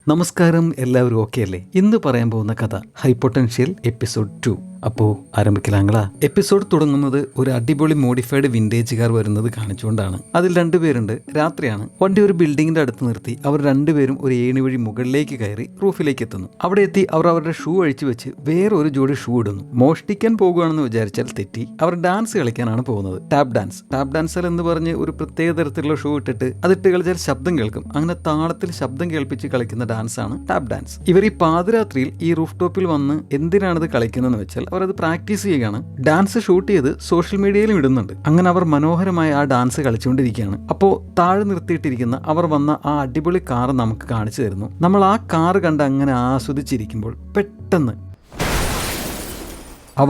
നമസ്കാരം, എല്ലാവരും ഓക്കെ അല്ലേ? ഇന്ന് പറയാൻ പോകുന്ന കഥ ഹൈപ്പൊട്ടൻഷ്യൽ എപ്പിസോഡ് 2. അപ്പോ ആരംഭിക്കലാങ്ങളാ. എപ്പിസോഡ് തുടങ്ങുന്നത് ഒരു അടിപൊളി മോഡിഫൈഡ് വിന്റേജ് കാർ വരുന്നത് കാണിച്ചുകൊണ്ടാണ്. അതിൽ രണ്ടുപേരുണ്ട്. രാത്രിയാണ്. വണ്ടി ഒരു ബിൽഡിങ്ങിന്റെ അടുത്ത് നിർത്തി അവർ രണ്ടുപേരും ഒരു ഏണി വഴി മുകളിലേക്ക് കയറി റൂഫിലേക്ക് എത്തുന്നു. അവിടെ എത്തി അവർ അവരുടെ ഷൂ അഴിച്ചു വെച്ച് വേറെ ഒരു ജോഡി ഷൂ ഇടുന്നു. മോഷ്ടിക്കാൻ പോകുകയാണെന്ന് വിചാരിച്ചാൽ തെറ്റി. അവർ ഡാൻസ് കളിക്കാനാണ് പോകുന്നത്. ടാപ്പ് ഡാൻസർ എന്ന് പറഞ്ഞ് ഒരു പ്രത്യേക തരത്തിലുള്ള ഷൂ ഇട്ടിട്ട് അതിട്ട് കളിച്ചാൽ ശബ്ദം കേൾക്കും. അങ്ങനെ താളത്തിൽ ശബ്ദം കേൾപ്പിച്ച് കളിക്കുന്ന ഡാൻസ് ആണ് ടാപ്പ് ഡാൻസ്. ഇവർ ഈ പാതിരാത്രിയിൽ ഈ റൂഫ് ടോപ്പിൽ വന്ന് എന്തിനാണിത് കളിക്കുന്നതെന്ന് വെച്ചാൽ അവർ അത് പ്രാക്ടീസ് ചെയ്യുകയാണ്. ഡാൻസ് ഷൂട്ട് ചെയ്ത് സോഷ്യൽ മീഡിയയിലും ഇടുന്നുണ്ട്. അങ്ങനെ അവർ മനോഹരമായ ആ ഡാൻസ് കളിച്ചുകൊണ്ടിരിക്കുകയാണ്. അപ്പോൾ താഴെ നിർത്തിയിട്ടിരിക്കുന്ന അവർ വന്ന ആ അടിപൊളി കാർ നമുക്ക് കാണിച്ചു തരുന്നു. നമ്മൾ ആ കാർ കണ്ട് അങ്ങനെ ആസ്വദിച്ചിരിക്കുമ്പോൾ പെട്ടെന്ന്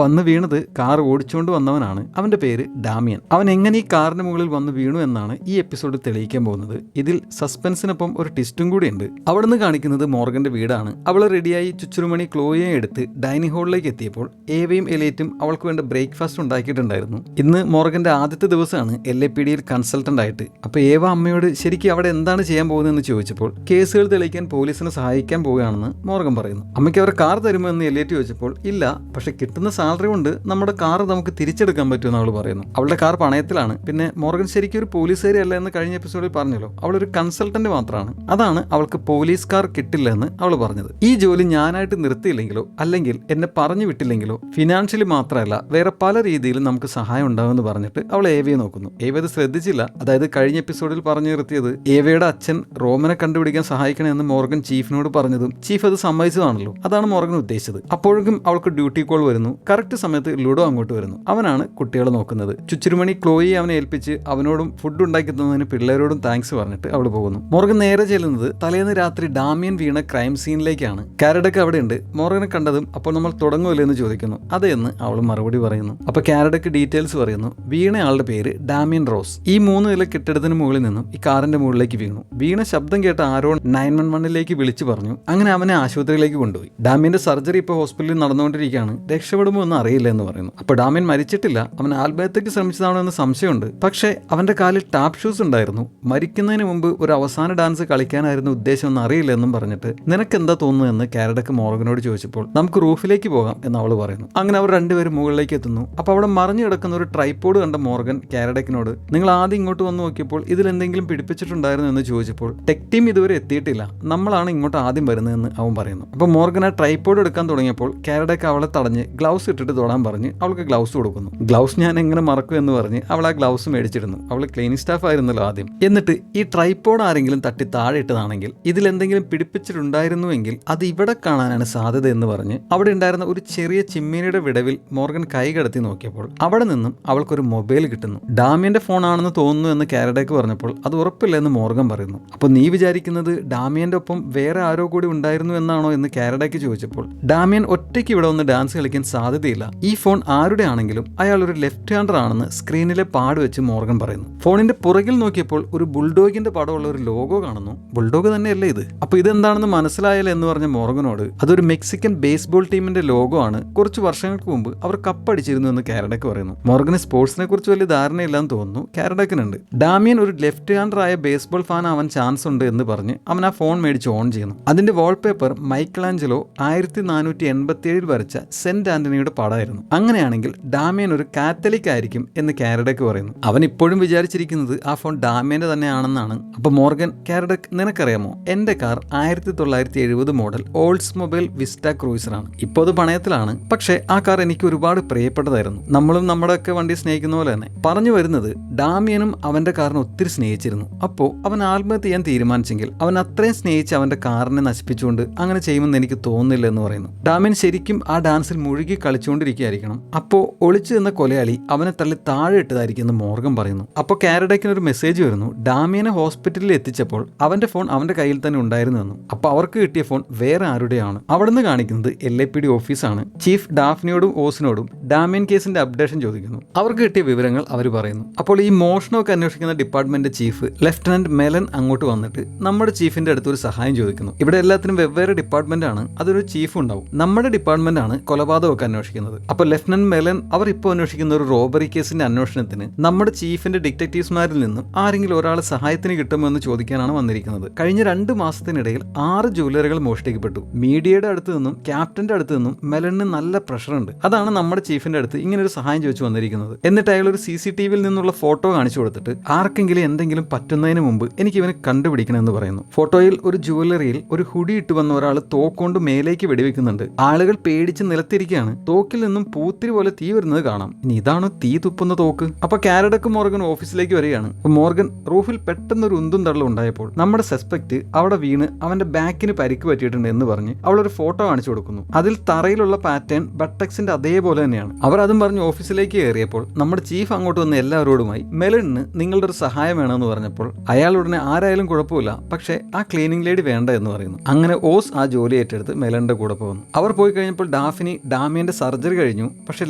വന്ന് വീണത് കാർ ഓടിച്ചുകൊണ്ട് വന്നവനാണ്. അവന്റെ പേര് ഡാമിയൻ. അവൻ എങ്ങനെ ഈ കാറിന് മുകളിൽ വന്ന് വീണു എന്നാണ് ഈ എപ്പിസോഡ് തെളിയിക്കാൻ പോകുന്നത്. ഇതിൽ സസ്പെൻസിനൊപ്പം ഒരു ട്വിസ്റ്റും കൂടിയുണ്ട്. അവിടുന്ന് കാണിക്കുന്നത് മോർഗന്റെ വീടാണ്. അവൾ റെഡിയായി ചുച്ചുരുമണി ക്ലോയെ എടുത്ത് ഡൈനിങ് ഹാളിലേക്ക് എത്തിയപ്പോൾ ഏവയും എലേറ്റും അവൾക്ക് വേണ്ട ബ്രേക്ക്ഫാസ്റ്റ് ഉണ്ടാക്കിയിട്ടുണ്ടായിരുന്നു. ഇന്ന് മോർഗന്റെ ആദ്യത്തെ ദിവസമാണ് LAPDയിൽ കൺസൾട്ടന്റ് ആയിട്ട്. അപ്പൊ ഏവ അമ്മയോട് ശരിക്കും അവിടെ എന്താണ് ചെയ്യാൻ പോകുന്നതെന്ന് ചോദിച്ചപ്പോൾ കേസുകൾ തെളിയിക്കാൻ പോലീസിനെ സഹായിക്കാൻ പോവുകയാണെന്ന് മോർഗൻ പറയുന്നു. അമ്മയ്ക്ക് അവർ കാർ തരുമോ എന്ന് എലേറ്റ് ചോദിച്ചപ്പോൾ ഇല്ല, പക്ഷെ കിട്ടുന്ന സാലറി കൊണ്ട് നമ്മുടെ കാർ നമുക്ക് തിരിച്ചെടുക്കാൻ പറ്റുമെന്ന് അവൾ പറയുന്നു. അവളുടെ കാർ പണയത്തിലാണ്. പിന്നെ മോർഗൻ ശരിക്കും ഒരു പോലീസുകാരി അല്ല എന്ന് കഴിഞ്ഞ എപ്പിസോഡിൽ പറഞ്ഞല്ലോ. അവളൊരു കൺസൾട്ടന്റ് മാത്രമാണ്. അതാണ് അവൾക്ക് പോലീസ് കാർ കിട്ടില്ല എന്ന് അവൾ പറഞ്ഞത്. ഈ ജോലി ഞാനായിട്ട് നിർത്തിയില്ലെങ്കിലോ അല്ലെങ്കിൽ എന്നെ പറഞ്ഞു വിട്ടില്ലെങ്കിലോ ഫിനാൻഷ്യലി മാത്രമല്ല വേറെ പല രീതിയിലും നമുക്ക് സഹായം ഉണ്ടാവുമെന്ന് പറഞ്ഞിട്ട് അവൾ ഏവയെ നോക്കുന്നു. ഏവ അത് ശ്രദ്ധിച്ചില്ല. അതായത് കഴിഞ്ഞ എപ്പിസോഡിൽ പറഞ്ഞു നിർത്തിയത് ഏവയുടെ അച്ഛൻ റോമനെ കണ്ടുപിടിക്കാൻ സഹായിക്കണമെന്ന് മോർഗൻ ചീഫിനോട് പറഞ്ഞതും ചീഫ് അത് സമ്മതിച്ചതാണല്ലോ. അതാണ് മോർഗൻ ഉദ്ദേശിച്ചത്. അപ്പോഴേക്കും അവൾക്ക് ഡ്യൂട്ടി കോൾ വരുന്നു. കറക്റ്റ് സമയത്ത് ലുഡോ അങ്ങോട്ട് വരുന്നു. അവനാണ് കുട്ടികളെ നോക്കുന്നത്. ചുച്ചുരുമണി ക്ലോയെ അവനെ ഏൽപ്പിച്ച് അവനോടും ഫുഡ് ഉണ്ടാക്കി തന്നതിന് പിള്ളേരോടും താങ്ക്സ് പറഞ്ഞിട്ട് അവൾ പോകുന്നു. മോർഗൻ നേരെ ചെല്ലുന്നത് തലേന്ന് രാത്രി ഡാമിയൻ വീണ ക്രൈം സീനിലേക്കാണ്. കാരഡക്ക് അവിടെ ഉണ്ട്. മോർഗനെ കണ്ടതും അപ്പോൾ നമ്മൾ തുടങ്ങുമല്ലോ എന്ന് ചോദിക്കുന്നു. അതെന്ന് അവൾ മറുപടി പറയുന്നു. അപ്പൊ കാരഡക്ക് ഡീറ്റെയിൽസ് പറയുന്നു. വീണയാളുടെ പേര് ഡാമിയൻ റോസ്. ഈ 3 നില കെട്ടിടത്തിന് മുകളിൽ നിന്നും ഈ കാറിന്റെ മുകളിലേക്ക് വീണു. വീണ ശബ്ദം കേട്ട ആരോ 911 വിളിച്ചു പറഞ്ഞു. അങ്ങനെ അവനെ ആശുപത്രിയിലേക്ക് കൊണ്ടുപോയി. ഡാമിയന്റെ സർജറി ഇപ്പോൾ ഹോസ്പിറ്റലിൽ നടന്നുകൊണ്ടിരിക്കുകയാണ്. രക്ഷപ്പെടുമോ ഒന്നും അറിയില്ല എന്ന് പറയുന്നു. അപ്പോൾ ഡാമിയൻ മരിച്ചിട്ടില്ല. അവൻ ആത്മഹത്യക്ക് ശ്രമിച്ചതാണോ എന്ന് സംശയമുണ്ട്. പക്ഷേ അവന്റെ കാലിൽ ടാപ്പ് ഷൂസ് ഉണ്ടായിരുന്നു. മരിക്കുന്നതിന് മുമ്പ് ഒരു അവസാന ഡാൻസ് കളിക്കാനായിരുന്നു ഉദ്ദേശം എന്ന് അറിയില്ല എന്നും പറഞ്ഞിട്ട് നിനക്ക് എന്താ തോന്നുന്നു എന്ന് കാരഡക്ക് മോർഗനോട് ചോദിച്ചപ്പോൾ നമുക്ക് റൂഫിലേക്ക് പോകാം എന്ന് അവൾ പറയുന്നു. അങ്ങനെ അവർ രണ്ടുപേരും മുകളിലേക്ക് എത്തുന്നു. അപ്പോൾ അവിടെ മറിഞ്ഞു കിടക്കുന്ന ഒരു ട്രൈപോഡ് കണ്ട മോർഗൻ കാരഡക്കിനോട് നിങ്ങൾ ആദ്യം ഇങ്ങോട്ട് വന്ന് നോക്കിയപ്പോൾ ഇതിൽ എന്തെങ്കിലും പിടിപ്പിച്ചിട്ടുണ്ടായിരുന്നു എന്ന് ചോദിച്ചപ്പോൾ ടെക് ടീം ഇതുവരെ എത്തിയിട്ടില്ല, നമ്മളാണ് ഇങ്ങോട്ട് ആദ്യം വരുന്നതെന്ന് അവൻ പറയുന്നു. അപ്പോൾ മോർഗൻ ആ ട്രൈപോഡ് എടുക്കാൻ തുടങ്ങിയപ്പോൾ കാരഡക്ക് അവളെ തടഞ്ഞ് ഗ്ലൗസ് ഇട്ടിട്ട് തൊടാൻ പറഞ്ഞ് അവൾക്ക് ഗ്ലൗസ് കൊടുക്കുന്നു. ഗ്ലൗസ് ഞാൻ എങ്ങനെ മറക്കും എന്ന് പറഞ്ഞ് അവൾ ആ ഗ്ലൗസ് മേടിച്ചിരുന്നു. അവൾ ക്ലീനിങ് സ്റ്റാഫ് ആയിരുന്നല്ലോ ആദ്യം. എന്നിട്ട് ഈ ട്രൈപോഡ് ആരെങ്കിലും തട്ടി താഴെ ഇട്ടതാണെങ്കിൽ ഇതിൽ എന്തെങ്കിലും പിടിപ്പിച്ചിട്ടുണ്ടായിരുന്നുവെങ്കിൽ അത് ഇവിടെ കാണാനാണ് സാധ്യത എന്ന് പറഞ്ഞ് അവിടെ ഉണ്ടായിരുന്ന ഒരു ചെറിയ ചിമ്മിനിയുടെ വിടവിൽ മോർഗൻ കൈ കടത്തി നോക്കിയപ്പോൾ അവിടെ നിന്നും അവൾക്കൊരു മൊബൈൽ കിട്ടുന്നു. ഡാമിയന്റെ ഫോൺ ആണെന്ന് തോന്നുന്നു എന്ന് കാരഡക്ക് പറഞ്ഞപ്പോൾ അത് ഉറപ്പില്ല എന്ന് മോർഗൻ പറയുന്നു. അപ്പൊ നീ വിചാരിക്കുന്നത് ഡാമിയന്റെ ഒപ്പം വേറെ ആരോ കൂടി ഉണ്ടായിരുന്നു എന്നാണോ എന്ന് കാരഡക്ക് ചോദിച്ചപ്പോൾ ഡാമിയൻ ഒറ്റയ്ക്ക് ഇവിടെ വന്ന് ഡാൻസ് കളിക്കാൻ സാധ്യതയില്ല. ഈ ഫോൺ ആരുടെ ആണെങ്കിലും അയാൾ ഒരു ലെഫ്റ്റ് ഹാൻഡർ ആണെന്ന് സ്ക്രീനിലെ പാട് വെച്ച് മോർഗൻ പറയുന്നു. ഫോണിന്റെ പുറകിൽ നോക്കിയപ്പോൾ ഒരു ബുൾഡോഗിന്റെ പടമുള്ള ഒരു ലോഗോ കാണുന്നു. ബുൾഡോഗ് തന്നെയല്ലേ ഇത്? അപ്പൊ ഇതെന്താണെന്ന് മനസ്സിലായല്ലോ എന്ന് പറഞ്ഞ മോർഗനോട് അതൊരു മെക്സിക്കൻ ബേസ്ബോൾ ടീമിന്റെ ലോഗോ ആണ്. കുറച്ച് വർഷങ്ങൾക്ക് മുമ്പ് അവർ കപ്പടിച്ചിരുന്നു എന്ന് കാരഡക്ക് പറയുന്നു. മോർഗന് സ്പോർട്സിനെ കുറിച്ച് വലിയ ധാരണയില്ലാന്ന് തോന്നുന്നു. കാരഡക്കിനുണ്ട്. ഡാമിയൻ ഒരു ലെഫ്റ്റ് ഹാൻഡർ ആയ ബേസ്ബോൾ ഫാൻ ആവാൻ ചാൻസ് ഉണ്ട് എന്ന് പറഞ്ഞ് അവൻ ആ ഫോൺ മേടിച്ച് ഓൺ ചെയ്യുന്നു. അതിന്റെ വാൾപേപ്പർ മൈക്കലാഞ്ചലോ 1487 വരച്ച സെന്റ് ആന്റണിയുടെ പടമായിരുന്നു. അങ്ങനെയാണെങ്കിൽ ഡാമിയൻ ഒരു കാത്തലിക് ആയിരിക്കും എന്ന് കാരഡക്ക് പറയുന്നു. അവൻ ഇപ്പോഴും വിചാരിച്ചിരിക്കുന്നത് ആ ഫോൺ ഡാമിയന്റെ തന്നെയാണെന്നാണ്. അപ്പൊ മോർഗൻ കാരഡക്ക് നിനക്കറിയാമോ, എന്റെ car 1970 model Oldsmobile vista cruiser ആണ്. ഇപ്പോൾ അത് പണയത്തിലാണ്. പക്ഷേ ആ കാർ എനിക്ക് ഒരുപാട് പ്രിയപ്പെട്ടതായിരുന്നു. നമ്മളും നമ്മുടെ ഒക്കെ വണ്ടി സ്നേഹിക്കുന്ന പോലെ തന്നെ. പറഞ്ഞു വരുന്നത് ഡാമിയനും അവന്റെ കാറിനെ ഒത്തിരി സ്നേഹിച്ചിരുന്നു. അപ്പോൾ അവൻ ആത്മഹത്യ ചെയ്യാൻ തീരുമാനിച്ചെങ്കിൽ അവൻ അത്രയും സ്നേഹിച്ച് അവന്റെ കാറിനെ നശിപ്പിച്ചുകൊണ്ട് അങ്ങനെ ചെയ്യുമെന്ന് എനിക്ക് തോന്നുന്നില്ല എന്ന് പറയുന്നു. ഡാമിയൻ ശരിക്കും ആ ഡാൻസിൽ മുഴുകി കളിച്ചുകൊണ്ടിരിക്കുകയായിരിക്കണം. അപ്പോൾ ഒളിച്ചു നിന്ന കൊലയാളി അവനെ തള്ളി താഴെ ഇട്ടതായിരിക്കും എന്ന് മോർഗൻ പറയുന്നു. അപ്പോൾ കാരഡക്കിന് ഒരു മെസ്സേജ് വരുന്നു. ഡാമിയനെ ഹോസ്പിറ്റലിൽ എത്തിച്ചപ്പോൾ അവന്റെ ഫോൺ അവന്റെ കയ്യിൽ തന്നെ ഉണ്ടായിരുന്നെന്നും. അപ്പോൾ അവർക്ക് കിട്ടിയ ഫോൺ വേറെ ആരുടെയാണ്. അവിടുന്ന് കാണിക്കുന്നത് LAPD ഓഫീസാണ്. ചീഫ് ഡാഫ്നിയോടും ഓസിനോടും ഡാമിയൻ കേസിന്റെ അപ്ഡേഷൻ ചോദിക്കുന്നു. അവർക്ക് കിട്ടിയ വിവരങ്ങൾ അവർ പറയുന്നു. അപ്പോൾ ഈ മോഷണമൊക്കെ അന്വേഷിക്കുന്ന ഡിപ്പാർട്ട്മെന്റ് ചീഫ് ലെഫ്റ്റനന്റ് മെലൻ അങ്ങോട്ട് വന്നിട്ട് നമ്മുടെ ചീഫിന്റെ അടുത്ത് ഒരു സഹായം ചോദിക്കുന്നു. ഇവിടെ എല്ലാത്തിനും വെവ്വേറെ ഡിപ്പാർട്ട്മെന്റ് ആണ്. അതൊരു ചീഫ് ഉണ്ടാവും. നമ്മുടെ ഡിപ്പാർട്ട്മെന്റ് ആണ് കൊലപാതകമൊക്കെ അന്വേഷിക്കുന്നത്. അപ്പോൾ ലെഫ്റ്റനന്റ് മെലൻ അവർ ഇപ്പോൾ അന്വേഷിക്കുന്ന ഒരു റോബറി കേസിന്റെ അന്വേഷണത്തിന് നമ്മുടെ ചീഫിന്റെ ഡിറ്റക്ടീവ്സ്മാരിൽ നിന്നും ആരെങ്കിലും ഒരാൾ സഹായത്തിന് കിട്ടുമോ എന്ന് ചോദിക്കാനാണ് വന്നിരിക്കുന്നത്. കഴിഞ്ഞ 2 മാസത്തിനിടയിൽ 6 ജ്വല്ലറികൾ മോഷ്ടിക്കപ്പെട്ടു. മീഡിയയുടെ അടുത്ത് നിന്നും ക്യാപ്റ്റന്റെ അടുത്ത് നിന്നും മെലണിന് നല്ല പ്രഷർ ഉണ്ട്. അതാണ് നമ്മുടെ ചീഫിന്റെ അടുത്ത് ഇങ്ങനെ ഒരു സഹായം ചോദിച്ചു വന്നിരിക്കുന്നത്. എന്നിട്ട് അയാൾ ഒരു CCTVയിൽ നിന്നുള്ള ഫോട്ടോ കാണിച്ചു കൊടുത്തിട്ട് ആർക്കെങ്കിലും എന്തെങ്കിലും പറ്റുന്നതിന് മുമ്പ് എനിക്ക് ഇവനെ കണ്ടുപിടിക്കണമെന്ന് പറയുന്നു. ഫോട്ടോയിൽ ഒരു ജ്വല്ലറിയിൽ ഒരു ഹുഡി ഇട്ട് വന്ന ഒരാൾ തോക്കൊണ്ട് മേലേക്ക് വെടിവെക്കുന്നുണ്ട്. ആളുകൾ പേടിച്ച് നിലത്തിരിക്കുകയാണ്. തോക്കിൽ നിന്നും പൂത്തിരി പോലെ തീ വരുന്നത് കാണാം. ഇനി ഇതാണോ തീ തുപ്പുന്ന തോക്ക്? അപ്പൊ കാരഡക്കും മോർഗൻ ഓഫീസിലേക്ക് വരികയാണ്. മോർഗൻ റൂഫിൽ പെട്ടെന്നൊരു ഉന്തും തള്ളും ഉണ്ടായപ്പോൾ നമ്മുടെ സസ്പെക്ട് അവിടെ വീണ് അവന്റെ ബാക്കിന് പരിക്ക് പറ്റിയിട്ടുണ്ട് എന്ന് പറഞ്ഞ് അവളൊരു ഫോട്ടോ കാണിച്ചു കൊടുക്കുന്നു. അതിൽ തറയിലുള്ള പാറ്റേൺ ബട്ടക്സിന്റെ അതേപോലെ തന്നെയാണ്. അവർ അതും പറഞ്ഞ് ഓഫീസിലേക്ക് കയറിയപ്പോൾ നമ്മുടെ ചീഫ് അങ്ങോട്ട് വന്ന എല്ലാവരോടുമായി മെലണിന് നിങ്ങളുടെ ഒരു സഹായം വേണമെന്ന് പറഞ്ഞപ്പോൾ അയാൾ ഉടനെ ആരായാലും കുഴപ്പമില്ല, പക്ഷേ ആ ക്ലീനിങ് ലേഡി വേണ്ട എന്ന് പറയുന്നു. അങ്ങനെ ഓസ് ആ ജോലി ഏറ്റെടുത്ത് മെലണിന്റെ കൂടെ പോകുന്നു. അവർ പോയി കഴിഞ്ഞപ്പോൾ ഡാഫിനി ഡാമിയന്റെ സർജറി കഴിഞ്ഞു, പക്ഷെ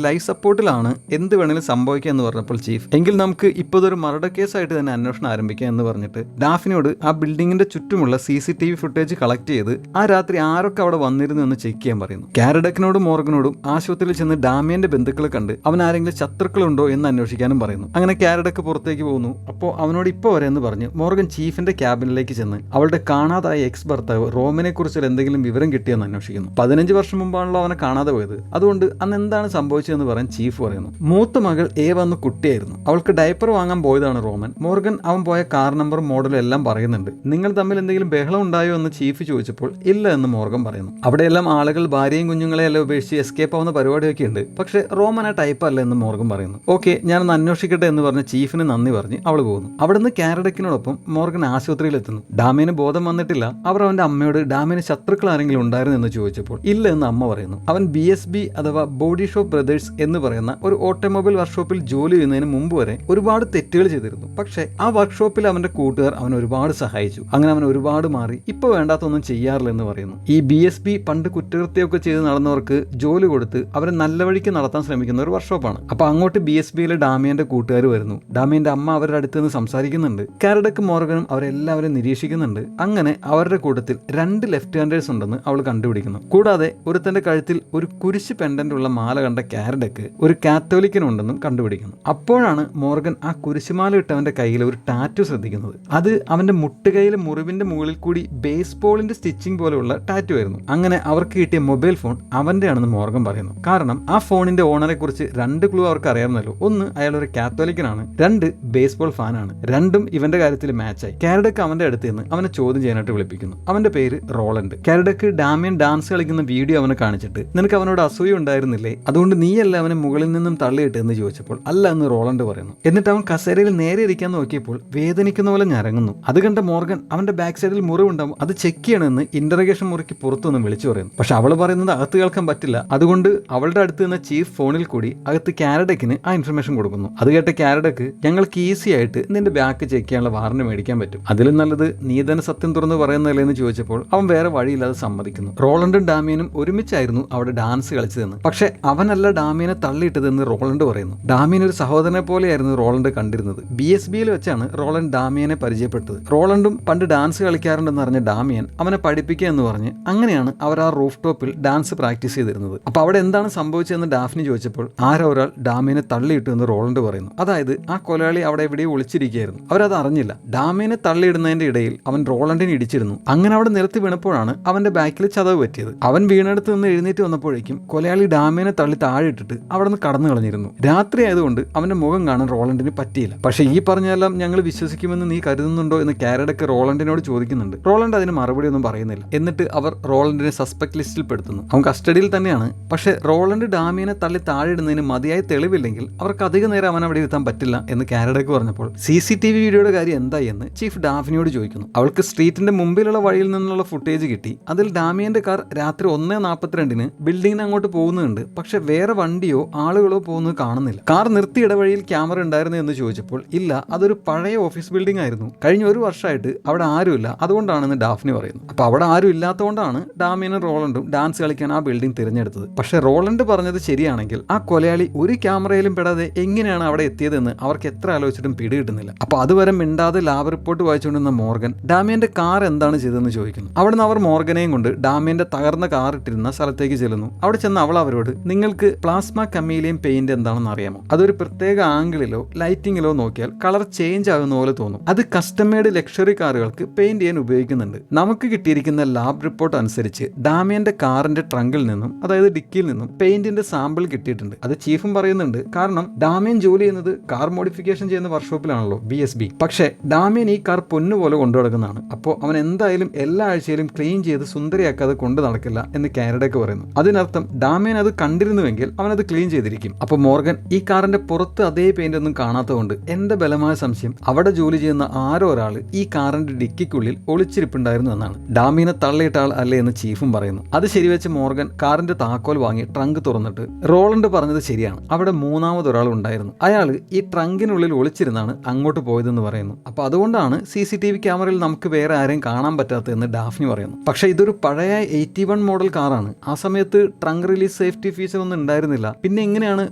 ലൈഫ് സപ്പോർട്ടിലാണ്, എന്ത് വേണമെങ്കിലും സംഭവിക്കുക എന്ന് പറഞ്ഞപ്പോൾ ചീഫ് എങ്കിൽ നമുക്ക് ഇപ്പോൾ ഇതൊരു മർഡർ കേസായിട്ട് തന്നെ അന്വേഷണം ആരംഭിക്കാം എന്ന് പറഞ്ഞിട്ട് ഡാഫിനോട് ആ ബിൽഡിങ്ങിന്റെ ചുറ്റുമുള്ള CCTV ഫുട്ടേജ് കളക്ട് ചെയ്ത് ആ രാത്രി ആരൊക്കെ അവിടെ വന്നിരുന്നു എന്ന് ചെക്ക് ചെയ്യാൻ പറയുന്നു. കാരഡക്കിനോടും മോർഗനോടും ആശുപത്രിയിൽ ചെന്ന് ഡാമിയന്റെ ബന്ധുക്കളെ കണ്ട് അവൻ ആരെങ്കിലും ശത്രുക്കളുണ്ടോ എന്ന് അന്വേഷിക്കാനും പറയുന്നു. അങ്ങനെ കാരഡക്ക് പുറത്തേക്ക് പോകുന്നു. അപ്പോൾ അവനോട് ഇപ്പോൾ വരെ എന്ന് പറഞ്ഞ് മോർഗൻ ചീഫിന്റെ ക്യാബിനിലേക്ക് ചെന്ന് അവളുടെ കാണാതായ എക്സ് ഭർത്താവ് റോമനെ കുറിച്ച് എന്തെങ്കിലും വിവരം കിട്ടിയെന്ന് അന്വേഷിക്കുന്നു. 15 വർഷം മുമ്പാണല്ലോ അവനെ കാണാതെ പോയത്, അതുകൊണ്ട് അന്ന് എന്താണ് സംഭവിച്ചതെന്ന് പറയാൻ ചീഫ് പറയുന്നു. മൂത്ത മകൾ ഏവ അന്ന് കുട്ടിയായിരുന്നു, അവൾക്ക് ഡയപ്പർ വാങ്ങാൻ പോയതാണ് റോമൻ. മോർഗൻ അവൻ പോയ കാർ നമ്പറും മോഡലും എല്ലാം പറയുന്നുണ്ട്. നിങ്ങൾ തമ്മിൽ എന്തെങ്കിലും ബഹളം ഉണ്ടായോ എന്ന് ചീഫ് ചോദിച്ചപ്പോൾ ഇല്ല എന്ന് മോർഗൻ പറയുന്നു. അവിടെയെല്ലാം ആളുകൾ ഭാര്യയും കുഞ്ഞുങ്ങളെ എല്ലാം ഉപേക്ഷിച്ച് എസ്കേപ്പ് ആവുന്ന പരിപാടിയൊക്കെ ഉണ്ട്, പക്ഷെ റോമൻ ആ ടൈപ്പ് അല്ല എന്ന് മോർഗൻ പറയുന്നു. ഓക്കെ, ഞാനൊന്ന് അന്വേഷിക്കട്ടെ എന്ന് പറഞ്ഞ് ചീഫിന് നന്ദി പറഞ്ഞ് അവൾ പോകുന്നു. അവിടുന്ന് കാരഡക്കിനോടൊപ്പം മോർഗൻ ആശുപത്രിയിൽ എത്തുന്നു. ഡാമിന് ബോധം വന്നിട്ടില്ല. അവർ അവന്റെ അമ്മയോട് ഡാമിന് ശത്രുക്കൾ ആരെങ്കിലും ഉണ്ടായിരുന്നു എന്ന് ചോദിച്ചപ്പോൾ ഇല്ല എന്ന് അമ്മ പറയുന്നു. അവൻ BSB അഥവാ ബോഡി ഷോപ്പ് ബ്രദേഴ്സ് എന്ന് പറയുന്ന ഒരു ഓട്ടോമൊബൈൽ വർക്ക്ഷോപ്പിൽ ജോലി ചെയ്യുന്നതിന് മുമ്പ് വരെ ഒരുപാട് തെറ്റുകൾ ചെയ്തിരുന്നു. പക്ഷേ ആ വർക്ക്ഷോപ്പിൽ അവന്റെ കൂട്ടുകാർ അവൻ ഒരുപാട് സഹായിച്ചു. അങ്ങനെ അവൻ ഒരുപാട് മാറി, ഇപ്പൊ വേണ്ടാത്തൊന്നും ചെയ്യാറില്ല എന്ന് പറയുന്നു. ഈ BSB പണ്ട് കുറ്റകൃത്യമൊക്കെ ചെയ്ത് നടന്നവർക്ക് ജോലി കൊടുത്ത് അവരെ നല്ല വഴിക്ക് നടത്താൻ ശ്രമിക്കുന്ന ഒരു വർക്ക്ഷോപ്പാണ്. അപ്പൊ അങ്ങോട്ട് BSBയിലെ ഡാമിയന്റെ കൂട്ടുകാർ വരുന്നു. ഡാമിയന്റെ അമ്മ അവരുടെ അടുത്ത് നിന്ന് സംസാരിക്കുന്നുണ്ട്. കാരഡക്ക് മോർഗനും അവരെല്ലാവരും നിരീക്ഷിക്കുന്നുണ്ട്. അങ്ങനെ അവരുടെ കൂട്ടത്തിൽ 2 ലെഫ്റ്റ് ഹാൻഡേഴ്സ് ഉണ്ടെന്ന് അവൾ കണ്ടുപിടിക്കുന്നു. കൂടാതെ ഒരുത്തന്റെ കഴുത്തിൽ ഒരു കുരിശ് പെൻഡന്റ് ഉള്ള മാല കണ്ട കാരഡക്ക് ഒരു കാത്തോലിക്കനുണ്ടെന്നും കണ്ടുപിടിക്കുന്നു. അപ്പോഴാണ് മോർഗൻ ആ കുരിശുമാല ഇട്ടവന്റെ കയ്യിൽ ഒരു ടാറ്റു ശ്രദ്ധിക്കുന്നത്. അത് അവന്റെ മുട്ടുകൈയിലെ മുറിവിന്റെ മുകളിൽ കൂടി ബേസ്ബോളിന്റെ സ്റ്റിച്ചിങ് പോലെയുള്ള ടാറ്റു ആയിരുന്നു. അങ്ങനെ അവർക്ക് കിട്ടിയ മൊബൈൽ ഫോൺ അവന്റെ ആണെന്ന് മോർഗൻ പറയുന്നു. കാരണം ആ ഫോണിന്റെ ഓണറെ കുറിച്ച് 2 ക്ലൂ അവർക്ക് അറിയാമെന്നല്ലോ. ഒന്ന്, അയാൾ ഒരു കാത്തോലിക്കനാണ്. 2, ബേസ്ബോൾ ഫാനാണ്. രണ്ടും ഇവന്റെ കാര്യത്തിൽ മാച്ചായി. കാരഡക്ക് അവന്റെ അടുത്ത് നിന്ന് അവനെ ചോദ്യം ചെയ്യാനായിട്ട് വിളിപ്പിക്കുന്നു. അവന്റെ പേര് റോളണ്ട്. കാരഡക്ക് ഡാമിയൻ ഡാൻസ് കളിക്കുന്ന വീഡിയോ അവനെ കാണിച്ചിട്ട് നിനക്ക് അവനോട് അസൂയ ഉണ്ടായിരുന്നില്ലേ, അതുകൊണ്ട് നീയല്ല അവനെ മുകളിൽ നിന്നും തള്ളിയിട്ട് എന്ന് ചോദിച്ചപ്പോൾ അല്ല എന്ന് റോളണ്ട് പറയുന്നു. എന്നിട്ട് അവൻ കസേരയിൽ നേരെ ഇരിക്കാൻ നോക്കിയപ്പോൾ വേദനിക്കുന്ന പോലെ ഞരങ്ങുന്നു. അത് കണ്ട മോർഗൻ അവന്റെ ബാക്ക് സൈഡിൽ മുറിവുണ്ടാവും, അത് ചെക്ക് ചെയ്യണമെന്ന് ഇന്റർഗേഷൻ മുറിക്ക് പുറത്തുനിന്ന് വിളിച്ചു പറയുന്നു. പക്ഷെ അവൾ പറയുന്നത് അകത്ത് കേൾക്കാൻ പറ്റില്ല. അതുകൊണ്ട് അവളുടെ അടുത്ത് നിന്ന് ചീഫ് ഫോണിൽ കൂടി അകത്ത് കാരഡക്കിന് ആ ഇൻഫർമേഷൻ കൊടുക്കുന്നു. അത് കേട്ട കാരഡക്ക് ഞങ്ങൾക്ക് ഈസി ആയിട്ട് നിന്റെ ബാക്ക് ചെക്ക് ചെയ്യാനുള്ള വാറന്റ് മേടിക്കാൻ പറ്റും, അതിലും നല്ലത് നീ തന്നെ സത്യം തുറന്ന് പറയുന്നതല്ലേ എന്ന് ചോദിച്ചപ്പോൾ അവൻ വേറെ വഴിയില്ലാതെ സമ്മതിക്കുന്നു. റോളണ്ടും ഡാമിയനും ഒരുമിച്ചായിരുന്നു അവിടെ ഡാൻസ് കളിച്ചതെന്ന്. പക്ഷെ അവനല്ല ഡാമിയനെ തള്ളിയിട്ടതെന്ന് റോളണ്ട് പറയുന്നു. ഡാമിയൻ ഒരു സഹോദരനെ പോലെയായിരുന്നു റോളണ്ട് കണ്ടിരുന്നത്. BSBയിൽ വെച്ചാണ് റോളണ്ട് ഡാമിയനെ പരിചയപ്പെട്ടത്. റോളണ്ടും പണ്ട് ഡാൻസ് കളിക്കാറുണ്ടെന്ന് അറിഞ്ഞ ഡാമിയൻ അവനെ പഠിപ്പിക്കുക എന്ന് പറഞ്ഞ് അങ്ങനെയാണ് അവർ ആ റൂഫ് ടോപ്പിൽ ഡാൻസ് പ്രാക്ടീസ് ചെയ്തിരുന്നത്. അപ്പൊ അവിടെ എന്താണ് സംഭവിച്ചതെന്ന് ഡാഫ്നി ചോദിച്ചപ്പോൾ ആരോ ഒരാൾ ഡാമിയനെ തള്ളിയിട്ടു എന്ന് റോളണ്ട് പറയുന്നു. അതായത് ആ കൊലയാളി അവിടെ എവിടെയോ ഒളിച്ചിരിക്കുകയായിരുന്നു, അവരത് അറിഞ്ഞില്ല. ഡാമിയനെ തള്ളിയിടുന്നതിന്റെ ഇടയിൽ അവൻ റോളണ്ടിനെ ഇടിച്ചിരുന്നു. അങ്ങനെ അവിടെ നിലത്ത് വീണപ്പോഴാണ് അവന്റെ ബാക്കിൽ ചതവ് പറ്റിയത്. അവൻ വീണെടുത്ത് നിന്ന് എഴുന്നേറ്റ് വന്നപ്പോഴേക്കും കൊലയാളി ഡാമിയനെ തള്ളി താഴെ ഇട്ടിട്ട് അവിടെ നിന്ന് കടന്നു കളഞ്ഞിരുന്നു. രാത്രി ആയതുകൊണ്ട് അവന്റെ മുഖം കാണാൻ റോളണ്ടിന് പറ്റിയില്ല. പക്ഷെ ഈ പറഞ്ഞെല്ലാം ഞങ്ങൾ വിശ്വസിക്കുമെന്ന് നീ കരുതുന്നുണ്ടോ എന്ന് കാരഡക്ക് റോളണ്ടിനോട് ചോദിക്കുന്നുണ്ട്. റോളണ്ട് അതിന് മറുപടി ഒന്നും പറയുന്നില്ല. എന്നിട്ട് അവർ റോളണ്ടിനെ സസ്പെക്ട് ലിസ്റ്റിൽ പെടുത്തുന്നു. അവൻ കസ്റ്റഡിയിൽ തന്നെയാണ്. പക്ഷെ റോളണ്ട് ഡാമിയനെ തള്ളി താഴെ ഇടുന്നതിന് മതിയായ തെളിവില്ലെങ്കിൽ അവർക്ക് അധിക നേരം അവൻ അവിടെ ഇരുത്താൻ പറ്റില്ല എന്ന് കാരഡക്ക് പറഞ്ഞപ്പോൾ CCTV വീഡിയോയുടെ കാര്യം എന്തായി എന്ന് ചീഫ് ഡാഫ്നിയോട് ചോദിക്കുന്നു. അവൾക്ക് സ്ട്രീറ്റിന്റെ മുമ്പിലുള്ള വഴിയിൽ നിന്നുള്ള ഫുട്ടേജ് കിട്ടി. അതിൽ ഡാമിയന്റെ കാർ രാത്രി 1:42 ബിൽഡിങ്ങിന് അങ്ങോട്ട് പോകുന്നുണ്ട്. പക്ഷെ വേറെ വണ്ടിയോ ആളുകളോ പോകുന്നത് കാണുന്നില്ല. കാർ നിർത്തി ഇടവഴിയിൽ ക്യാമറ ഉണ്ടായിരുന്നു എന്ന് ചോദിച്ചപ്പോൾ ഇല്ല, അതൊരു പഴയ ഓഫീസ് ബിൽഡിംഗ് ആയിരുന്നു, കഴിഞ്ഞ 1 വർഷമായിട്ട് അവിടെ ആരുമില്ല, അതുകൊണ്ടാണെന്ന് ഡാഫ്നി പറയുന്നു. അപ്പൊ അവിടെ ആരും ഇല്ലാത്തതുകൊണ്ടാണ് ഡാമിയനും റോളണ്ടും ഡാൻസ് കളിക്കാൻ ആ ബിൽഡിംഗ് തിരഞ്ഞെടുത്തത്. പക്ഷെ റോളണ്ട് പറഞ്ഞത് ശരിയാണെങ്കിൽ ആ കൊലയാളി ഒരു ക്യാമറയിലും പെടാതെ എങ്ങനെയാണ് അവിടെ എത്തിയതെന്ന് അവർക്ക് എത്ര ആലോചിച്ചിട്ടും പിടികിട്ടുന്നില്ല. അപ്പൊ അതുവരെ മിണ്ടാതെ ലാബ് റിപ്പോർട്ട് വായിച്ചുകൊണ്ടിരുന്ന മോർഗൻ ഡാമിയന്റെ കാർ എന്താണ് ചെയ്തതെന്ന് ചോദിക്കുന്നു. അവിടെ നിന്ന് അവർ മോർഗനെയും കൊണ്ട് ഡാമിയന്റെ തകർന്ന കാർ ഇട്ടിരുന്ന സ്ഥലത്തേക്ക് ചെല്ലുന്നു. അവിടെ ചെന്ന് അവൾ അവരോട് നിങ്ങൾക്ക് പ്ലാസ്മ കമീലിയൻ പെയിന്റ് എന്താണെന്ന് അറിയാമോ? അതൊരു പ്രത്യേക ആംഗിളിലോ ലൈറ്റിങ്ങിലോ നോക്കിയാൽ കളർ ചേഞ്ച് ആകുന്ന പോലെ തോന്നും. അത് കസ്റ്റം മെയ്ഡ് ലക്ഷറി കാറുകൾക്ക് പെയിന്റ് ചെയ്യാൻ ഉപയോഗിക്കുന്നുണ്ട്. നമുക്ക് കിട്ടിയിരിക്കുന്ന ലാബ് റിപ്പോർട്ട് അനുസരിച്ച് ഡാമിയന്റെ കാറിന്റെ ട്രങ്കിൽ നിന്നും, അതായത് ഡിക്കിയിൽ നിന്നും പെയിന്റിന്റെ സാമ്പിൾ കിട്ടിയിട്ടുണ്ട്. അത് ചീഫും പറയുന്നുണ്ട്. കാരണം ഡാമിയൻ ജോലി ചെയ്യുന്നത് കാർ മോഡിഫിക്കേഷൻ ചെയ്യുന്ന വർക്ക്ഷോപ്പിലാണല്ലോ, BSB. പക്ഷേ ഡാമിയൻ ഈ കാർ പൊന്നുപോലെ കൊണ്ടു നടക്കുന്നതാണ്. അപ്പോൾ അവൻ എന്തായാലും എല്ലാ ആഴ്ചയിലും ക്ലീൻ ചെയ്ത് സുന്ദരിയാക്കാതെ കൊണ്ടു നടക്കില്ല എന്ന് കാനഡയ്ക്ക് പറയുന്നു. അതിനർത്ഥം ഡാമിയൻ അത് കണ്ടിരുന്നുവെങ്കിൽ അവനത് ക്ലീൻ ചെയ്തിരിക്കും. അപ്പോൾ മോർഗൻ ഈ കാറിന്റെ പുറത്ത് അതേ പെയിന്റ് ഒന്നും കാണാത്തതുകൊണ്ട് എന്റെ ബലമായ സംശയം അവിടെ ജോലി ചെയ്യുന്ന ആരോ ഒരാൾ ഈ കാറിന്റെ ഡിക്കിക്കുള്ളിൽ ഒളിച്ചിരിപ്പുണ്ടായിരുന്നു എന്നാണ്. ഡാമിയനെ തള്ളിയിട്ട ആൾ അല്ലേ എന്ന് ചീഫും പറയുന്നു. അത് ശരിവെച്ച് മോർഗൻ കാറിന്റെ താക്കോൽ വാങ്ങി ട്രങ്ക് തുറന്നിട്ട് റോളണ്ട് പറഞ്ഞത് ശരിയാണ്, അവിടെ മൂന്നാമതൊരാൾ ഉണ്ടായിരുന്നു. അയാൾ ഈ ട്രങ്കിനുള്ളിൽ ഒളിച്ചിരുന്നാണ് അങ്ങോട്ട് പോയതെന്ന് പറയുന്നു. അപ്പോൾ അതുകൊണ്ടാണ് CCTV ക്യാമറയിൽ നമുക്ക് വേറെ ആരെയും കാണാൻ പറ്റാത്തതെന്ന് ഡാഫ്നി പറയുന്നു. പക്ഷേ ഇതൊരു പഴയ 81 മോഡൽ കാറാണ്. ആ സമയത്ത് ട്രങ്ക് റിലീസ് സേഫ്റ്റി ഫീച്ചർ ഒന്നും ഉണ്ടായിരുന്നില്ല. പിന്നെ എങ്ങനെയാണ്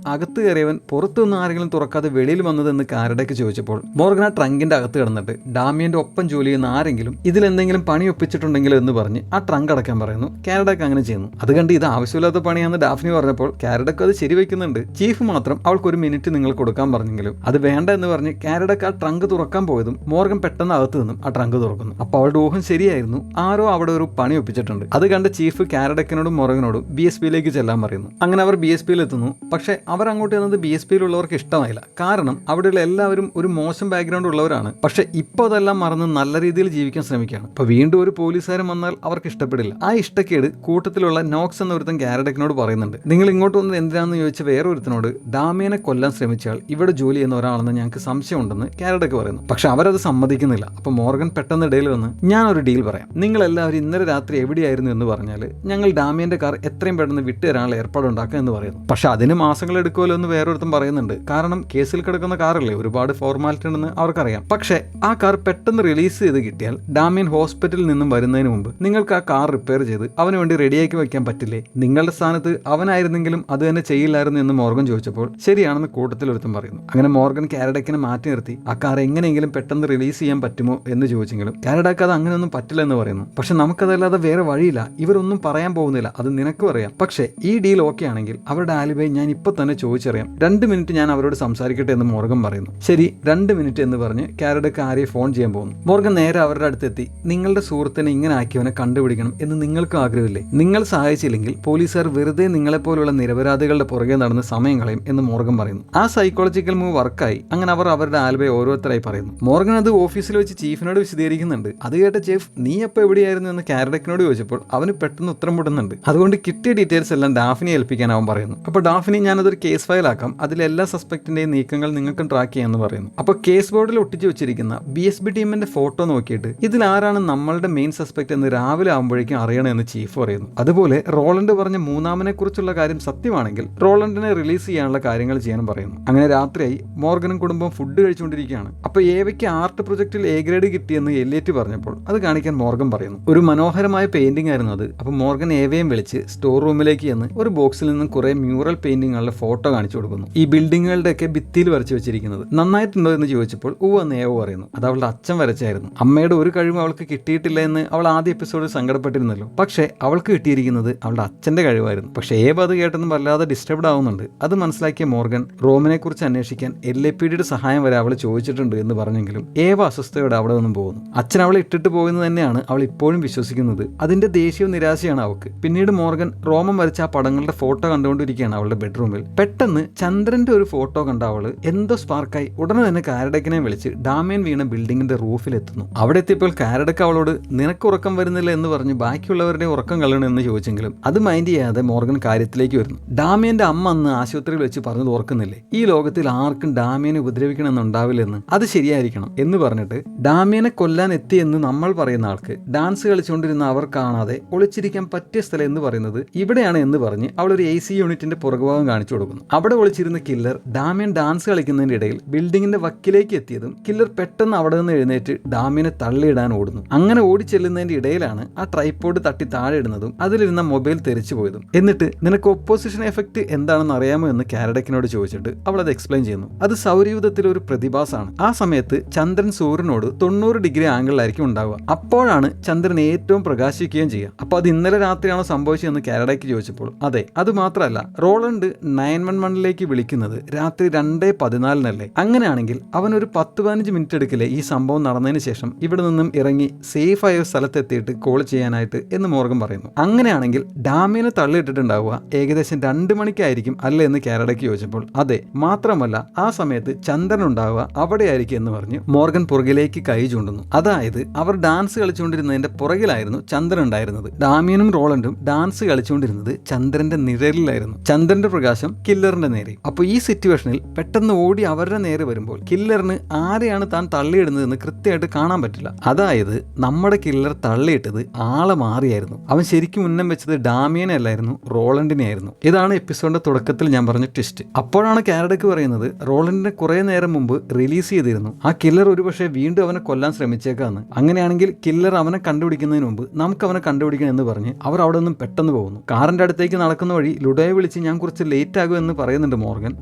അകത്ത് കയറിയവൻ പുറത്തുനിന്ന് ആരെങ്കിലും തുറക്കാതെ വെളിയിൽ വന്നതെന്ന് കാനഡയ്ക്ക് ചോദിച്ചപ്പോൾ മോർഗൻ ആ ട്രങ്കിന്റെ അകത്ത് കിടന്നിട്ട് ഡാമിയന്റെ ഒപ്പം ജോലി ചെയ്യുന്ന ആരെങ്കിലും ഇതിലെന്തെങ്കിലും പണി ഒപ്പിച്ചിട്ടുണ്ടെങ്കിലോ എന്ന് പറഞ്ഞ് ആ ട്രങ്ക് അടക്കാൻ പറയുന്നു. കാനഡയ്ക്ക് അങ്ങനെ ചെയ്യുന്നു. അത് കണ്ട് ഇത് ആവശ്യമില്ലാത്ത പണിയാണെന്ന് ഡാഫ്നി പറഞ്ഞപ്പോൾ കാനഡയ്ക്ക് അത് ശരിവെക്കുന്നുണ്ട്. ചീഫ് മാത്രം അവൾക്ക് ഒരു മിനിറ്റ് നിങ്ങൾ കൊടുക്കാൻ പറഞ്ഞെങ്കിലും അത് വേണ്ട എന്ന് പറഞ്ഞ് കാനഡയ്ക്ക് ആ ട്രങ്ക് തുറക്കാൻ പോയതും മോർഗൻ പെട്ടെന്ന് അകത്ത് നിന്നും ആ ട്രങ്ക് തുറക്കുന്നു. അപ്പോൾ അവളുടെ ഊഹം ശരിയായിരുന്നു, ആരോ അവിടെ ഒരു പണി ഒപ്പിച്ചിട്ടുണ്ട്. അത് കണ്ട് ചീഫ് കാനഡക്കിനോടും മോർഗനോടും BSBയിലേക്ക് ചെല്ലാൻ പറയുന്നു. അങ്ങനെ അവർ BSBയിൽ എത്തുന്നു. പക്ഷേ അവർ അങ്ങോട്ട് ചെന്നത് BSBയിലുള്ളവർക്ക് ഇഷ്ടമായില്ല. കാരണം അവിടെയുള്ള എല്ലാവരും ഒരു മോശം ബാക്ക്ഗ്രൗണ്ട് ഉള്ളവരാണ്. പക്ഷെ ഇപ്പോൾ അതെല്ലാം മറന്ന് നല്ല രീതിയിൽ ജീവിക്കാൻ ശ്രമിക്കുകയാണ്. അപ്പോൾ വീണ്ടും ഒരു പോലീസുകാരൻ വന്നാൽ അവർക്ക് ഇഷ്ടപ്പെടില്ല. ആ ഇഷ്ടക്കേട് കൂട്ടത്തിലുള്ള നോക്സ് എന്ന ഒരുത്തൻ കാനഡക്കിനോട് പറയുന്നുണ്ട്. നിങ്ങൾ ഇങ്ങോട്ട് വന്നത് എന്തിനാണെന്ന് ചോദിച്ച വേറൊരുത്തനോട് ഡാമിയനെ കൊല്ലാൻ ശ്രമിച്ചാൽ ഇവിടെ ജോലി ചെയ്യുന്ന ഒരാളെന്ന് ഞങ്ങൾക്ക് സംശയമുണ്ടെന്ന് കാനഡക്ക് പറയുന്നു. പക്ഷെ അവരത് സമ്മതിക്കുന്നില്ല. അപ്പോൾ മോർഗൻ പെട്ടെന്ന് ഇടയിൽ വന്ന് ഞാനൊരു ഡീൽ പറയാം, നിങ്ങൾ എല്ലാവരും ഇന്നലെ രാത്രി എവിടെയായിരുന്നു എന്ന് പറഞ്ഞാൽ ഞങ്ങൾ ഡാമിയന്റെ കാർ എത്രയും പെട്ടെന്ന് വിട്ടുതരാനുള്ള ഏർപ്പാടുണ്ടാക്കുക എന്ന് പറയുന്നു. പക്ഷെ അതിന് മാസങ്ങൾ എടുക്കുമല്ലോ എന്ന് വേറൊരുത്തം പറയുന്നുണ്ട്. കാരണം കേസിൽ കിടക്കുന്ന കാറല്ലേ, ഒരുപാട് ഫോർമാലിറ്റി ഉണ്ടെന്ന് അവർക്കറിയാം. പക്ഷേ ആ കാർ പെട്ടെന്ന് റിലീസ് ചെയ്ത് കിട്ടിയാൽ ഡാമിയൻ ഹോസ്പിറ്റലിൽ നിന്നും വരുന്നതിന് മുമ്പ് നിങ്ങൾക്ക് ആ കാർ റിപ്പയർ ചെയ്ത് അവന് വേണ്ടി റെഡിയാക്കി വയ്ക്കാൻ പറ്റില്ലേ? നിങ്ങളുടെ സ്ഥാനത്ത് അവനായിരുന്നെങ്കിലും അത് തന്നെ ചെയ്യില്ലായിരുന്നു എന്ന് മോർഗൻ ചോദിച്ചപ്പോൾ ശരിയാണെന്ന് കൂട്ടത്തിൽ ഒരുത്തം പറയുന്നു. അങ്ങനെ മോർഗൻ കാനഡക്കിനെ മാറ്റി നിർത്തി ആ കാർ എങ്ങനെയെങ്കിലും പെട്ടെന്ന് റിലീസ് ചെയ്യാൻ പറ്റുമോ എന്ന് ചോദിച്ചെങ്കിലും കാനഡക്ക് അത് അങ്ങനെയൊന്നും പറ്റില്ല എന്ന് പറയുന്നു. പക്ഷെ നമുക്കതല്ലാതെ വേറെ വഴിയില്ല, ഇവരൊന്നും പറയാൻ പോകുന്നില്ല, അത് നിനക്കും അറിയാം. പക്ഷേ ഈ ഡീൽ ഓക്കെ ആണെങ്കിൽ അവരുടെ ആലിബൈ ഞാൻ ഇപ്പൊ തന്നെ ചോദിച്ചറിയാം, 2 മിനിറ്റ് ഞാൻ അവരോട് സംസാരിക്കട്ടെ എന്ന് മോർഗൻ പറയുന്നു. ശരി 2 മിനിറ്റ് എന്ന് പറഞ്ഞ് കാനഡക്ക് ആരെയെ ഫോൺ ചെയ്യാൻ പോകുന്നു. മോർഗൻ നേരെ അവരുടെ അടുത്തെത്തി നിങ്ങളുടെ സുഹൃത്തിനെ ഇങ്ങനെ ആക്കിയവനെ കണ്ടുപിടിക്കണം എന്ന് നിങ്ങൾക്ക് ആഗ്രഹമില്ലേ? നിങ്ങൾ സഹായിച്ചില്ലെങ്കിൽ പോലീസുകാർ വെറുതെ നിങ്ങളെപ്പോലുള്ള നിരപരാധികളുടെ പുറകെ നടന്ന് സമയം കളയും എന്ന് മോർഗൻ പറയുന്നു. ആ സൈക്കോളജിക്കൽ മൂവ് വർക്കായി. അങ്ങനെ അവർ അവരുടെ ആൽബൈ ഓരോരുത്തരായി പറയുന്നു. മോർഗൻ അത് ഓഫീസിൽ വെച്ച് ചീഫിനോട് വിശദീകരിക്കുന്നുണ്ട്. അത് കേട്ട ചീഫ് നീ എപ്പോൾ എവിടെയായിരുന്നു എന്ന് കാനഡക്കിനോട് ചോദിച്ചപ്പോൾ അവന് പെട്ടെന്ന് ഉത്തരം മുട്ടുന്നുണ്ട്. അതുകൊണ്ട് കിട്ടിയ ഡീറ്റെയിൽസ് എല്ലാം ഡാഫിനെ ഏൽപ്പിക്കാൻ അവൻ പറയുന്നു. അപ്പോൾ ഡാഫിനി ഞാനതൊരു കേസ് ഫയൽ ആക്കാം, അതിലെല്ലാ സസ്പെക്റ്റിന്റെയും നീക്കങ്ങൾ നിങ്ങൾക്കും ട്രാക്ക് ചെയ്യാമെന്ന് പറയുന്നു. അപ്പോൾ കേസ് ബോർഡിൽ ഒട്ടിച്ചു വെച്ചിരിക്കുന്ന BSB ടീമിന്റെ ഫോട്ടോ നോക്കിയിട്ട് ഇതിൽ ആരാണ് നമ്മളുടെ മെയിൻ സസ്പെക്ട് എന്ന് രാവിലെ ആകുമ്പോഴേക്കും അറിയണമെന്ന് ചീഫ് പറയുന്നു. അതുപോലെ റോളണ്ട് പറഞ്ഞ മൂന്നാമനെ കുറിച്ചുള്ള കാര്യം സത്യമാണെങ്കിൽ റോളണ്ടിനെ റിലീസ് ചെയ്യാനുള്ള കാര്യങ്ങൾ ചെയ്യാനും പറയുന്നു. അങ്ങനെ രാത്രിയായി മോർഗനും കുടുംബം ഫുഡ് കഴിച്ചുകൊണ്ടിരിക്കുകയാണ്. അപ്പോൾ ഏവയ്ക്ക് ആർട്ട് പ്രൊജക്റ്റിൽ A ഗ്രേഡ് കിട്ടിയെന്ന് എലിയറ്റ് പറഞ്ഞപ്പോൾ അത് കാണിക്കാൻ മോർഗൻ പറയുന്നു. ഒരു മനോഹരമായ പെയിന്റിംഗ് ആയിരുന്നു അത്. അപ്പോൾ മോർഗൻ ഏവയും വിളിച്ച് സ്റ്റോർ റൂമിലേക്ക് ചെന്ന് ഒരു ബോക്സിൽ നിന്നും കുറെ മ്യൂറൽ പെയിന്റിങ്ങുകളുടെ ഫോട്ടോ കാണിച്ചു കൊടുക്കുന്നു. ഈ ബിൽഡിങ്ങുകളുടെ ഒക്കെ ഭിത്തിയിൽ വരച്ചു വെച്ചിരിക്കുന്നത് നന്നായിട്ടുണ്ടോ എന്ന് ചോദിച്ചപ്പോൾ എന്ന് ഏവോ പറയുന്നു. അത് അവളുടെ അച്ഛൻ വരച്ചായിരുന്നു. അമ്മയുടെ ഒരു കഴിവും അവൾക്ക് കിട്ടിയിട്ടില്ല എന്ന് അവൾ ആദ്യ എപ്പിസോഡിൽ സങ്കടപ്പെട്ടിരുന്നല്ലോ. പക്ഷേ അവൾക്ക് കിട്ടിയിരിക്കുന്നത് അവളുടെ അച്ഛന്റെ കഴിവായിരുന്നു. പക്ഷേ ഏവ അത് കേട്ടൊന്നും വല്ലാതെ ഡിസ്റ്റർബ്ഡ് ആവുന്നുണ്ട്. അത് മനസ്സിലാക്കിയ മോർഗൻ റോമിനെ കുറിച്ച് അന്വേഷിക്കാൻ LAPDയുടെ സഹായം വരെ അവൾ ചോദിച്ചിട്ടുണ്ട് എന്ന് പറഞ്ഞെങ്കിലും ഏവ അസ്വസ്ഥയോടെ അവിടെ നിന്നും പോകുന്നു. അച്ഛൻ അവളെ ഇട്ടിട്ട് പോയെന്ന് തന്നെയാണ് അവൾ ഇപ്പോഴും വിശ്വസിക്കുന്നത്. അതിന്റെ ദേഷ്യവും നിരാശയാണ് അവൾക്ക്. പിന്നീട് മോർഗൻ റോമൻ വരച്ച ആ പടങ്ങളുടെ ഫോട്ടോ കണ്ടുകൊണ്ടിരിക്കുകയാണ് അവളുടെ ബെഡ്റൂമിൽ. പെട്ടെന്ന് ചന്ദ്രന്റെ ഒരു ഫോട്ടോ കണ്ട അവള് എന്തോ സ്പാർക്കായി ഉടനെ തന്നെ കാനഡക്കിനെ വിളിച്ച് ഡാമിയൻ വീണ ബിൽഡിങ്ങിന്റെ റൂഫിൽ എത്തുന്നു. അവിടെ എത്തിയപ്പോൾ കാനഡക്ക് അവളോട് നിനക്ക് ഉറക്കം വരുന്നില്ല എന്ന് പറഞ്ഞ് ബാക്കിയുള്ളവരുടെ ഉറക്കം കളയണമെന്ന് ചോദിച്ചെങ്കിലും അത് മൈൻഡ് ചെയ്യാതെ മോർഗൻ കാര്യത്തിലേക്ക് വരുന്നു. ഡാമിയന്റെ അമ്മ അന്ന് ആശുപത്രിയിൽ വെച്ച് പറഞ്ഞത് ഓർക്കുന്നില്ലേ, ഈ ലോകത്തിൽ ആർക്കും ഡാമിയനെ ഉപദ്രവിക്കണമെന്നുണ്ടാവില്ലെന്ന്, അത് ശരിയായിരിക്കണം എന്ന് പറഞ്ഞിട്ട് ഡാമിയനെ കൊല്ലാൻ എത്തിയെന്ന് നമ്മൾ പറയുന്ന ആൾക്ക് ഡാൻസ് കളിച്ചുകൊണ്ടിരുന്ന അവർ കാണാതെ ഒളിച്ചിരിക്കാൻ പറ്റിയ സ്ഥലം എന്ന് പറയുന്നത് ഇവിടെയാണ് എന്ന് പറഞ്ഞ് അവൾ ഒരു AC യൂണിറ്റിന്റെ പുറകുഭാഗം കാണിച്ചു കൊടുക്കുന്നു. അവിടെ ഒളിച്ചിരുന്ന കില്ലർ ഡാമിയൻ ഡാൻസ് കളിക്കുന്നതിന്റെ ഇടയിൽ ബിൽഡിങ്ങിന്റെ വക്കിലേക്ക് എത്തിയതും കില്ലർ പെട്ടെന്ന് അവിടെ നിന്ന് എഴുന്നേറ്റ് ഡാമിയനെ തള്ളിയിടാൻ ഓടുന്നു. അങ്ങനെ ഓടിച്ചെല്ലുന്നതിന്റെ ഇടയിലാണ് ആ ട്രൈപോഡ് തട്ടി താഴെ ഇടുന്നതും അതിലിരുന്ന മൊബൈൽ തെറിച്ചു പോയതും. എന്നിട്ട് നിനക്ക് ഒപ്പോസിഷൻ എഫക്ട് എന്താണെന്ന് അറിയാമോ എന്ന് കാനഡക്കിനോട് ചോദിച്ചിട്ട് അവൾ അത് എക്സ്പ്ലെയിൻ ചെയ്യുന്നു. അത് സൗരയൂഥത്തിലെ ഒരു പ്രതിഭാസമാണ്. ആ സമയത്ത് ചന്ദ്രൻ സൂര്യനോട് 90 ഡിഗ്രി ആംഗിളിലായിരിക്കും ഉണ്ടാവുക. അപ്പോഴാണ് ചന്ദ്രൻ ഏറ്റവും പ്രകാശിക്കുകയും ചെയ്യുക. അപ്പോൾ അത് ഇന്നലെ രാത്രിയാണോ സംഭവിച്ചതെന്ന് കാനഡയ്ക്ക് ചോദിച്ചപ്പോൾ അതെ, അത് മാത്രമല്ല, റോളണ്ട് 911 വിളിക്കുന്നത് രാത്രി 2:14 അങ്ങനെയാണെങ്കിൽ അവൻ ഒരു 10-15 മിനിറ്റ് എടുക്കില്ലേ ഈ സംഭവം നടന്നതിന് ശേഷം ഇവിടെ നിന്നും ഇറങ്ങി സേഫ് ആയ സ്ഥലത്തെത്തിയിട്ട് കോൾ ചെയ്യാനായിട്ട് എന്ന് മോർഗൻ പറയുന്നു. അങ്ങനെയാണെങ്കിൽ ഡാമിയനെ തള്ളിയിട്ടിട്ടുണ്ടാവുക ഏകദേശം 2 മണിക്കായിരിക്കും അല്ലേ എന്ന് കാനഡയ്ക്ക് ചോദിച്ചപ്പോൾ അതെ, മാത്രമല്ല ആ സമയത്ത് ചന്ദ്രൻ ഉണ്ടാവുക അവിടെയായിരിക്കും എന്ന് പറഞ്ഞ് മോർഗൻ പുറകിലേക്ക് കൈ ചൂണ്ടുന്നു. അതായത് അവർ ഡാൻസ് കളിച്ചുകൊണ്ടിരുന്നതിന്റെ പുറകിലായിരുന്നു ചന്ദ്രൻ ഉണ്ടായിരുന്നത്. ഡാമിയനും റോളണ്ടും ഡാൻസ് കളിച്ചുകൊണ്ടിരുന്നത് ചന്ദ്രന്റെ നിഴലിലായിരുന്നു. ചന്ദ്രന്റെ പ്രകാശം കില്ലറിന്റെ നേരെ. അപ്പോൾ ഈ സിറ്റുവേഷനിൽ പെട്ടെന്ന് ഓടി അവരുടെ നേരെ വരുമ്പോൾ കില്ലറിന് ആരെയാണ് താൻ തള്ളിയിടുന്നതെന്ന് കൃത്യമായിട്ട് കാണാൻ പറ്റില്ല. അതായത് നമ്മുടെ കില്ലർ തള്ളിയിട്ടത് ആളെ മാറിയായിരുന്നു. അവൻ ശരിക്കും ഉന്നം വെച്ചത് ഡാമിയനെ അല്ലായിരുന്നു, റോളണ്ടിനെ ആയിരുന്നു. ഇതാണ് എപ്പിസോഡിന്റെ തുടക്കത്തിൽ ഞാൻ പറഞ്ഞ ട്വിസ്റ്റ്. അപ്പോഴാണ് കാനഡയ്ക്ക് പറയുന്നത് റോളണ്ടിനെ കുറെ നേരം മുമ്പ് റിലീസ് ചെയ്തിരുന്നു. ആ കില്ലർ ഒരുപക്ഷെ വീണ്ടും അവനെ കൊല്ലാൻ ശ്രമിച്ചേക്കാന്ന്. അങ്ങനെയാണെങ്കിൽ കില്ലർ അവനെ കണ്ടുപിടിക്കുന്നതിന് മുമ്പ് നമുക്ക് അവനെ കണ്ടുപിടിക്കണം എന്ന് പറഞ്ഞ് അവർ അവിടെ നിന്നും പെട്ടെന്ന് പോകുന്നു. കാറിന്റെ അടുത്തേക്ക് നടക്കുന്ന വഴി ലുഡോയെ വിളിച്ച് ഞാൻ കുറച്ച് ലേറ്റ് ആകും എന്ന് പറയുന്നുണ്ട് മോർഗൻ.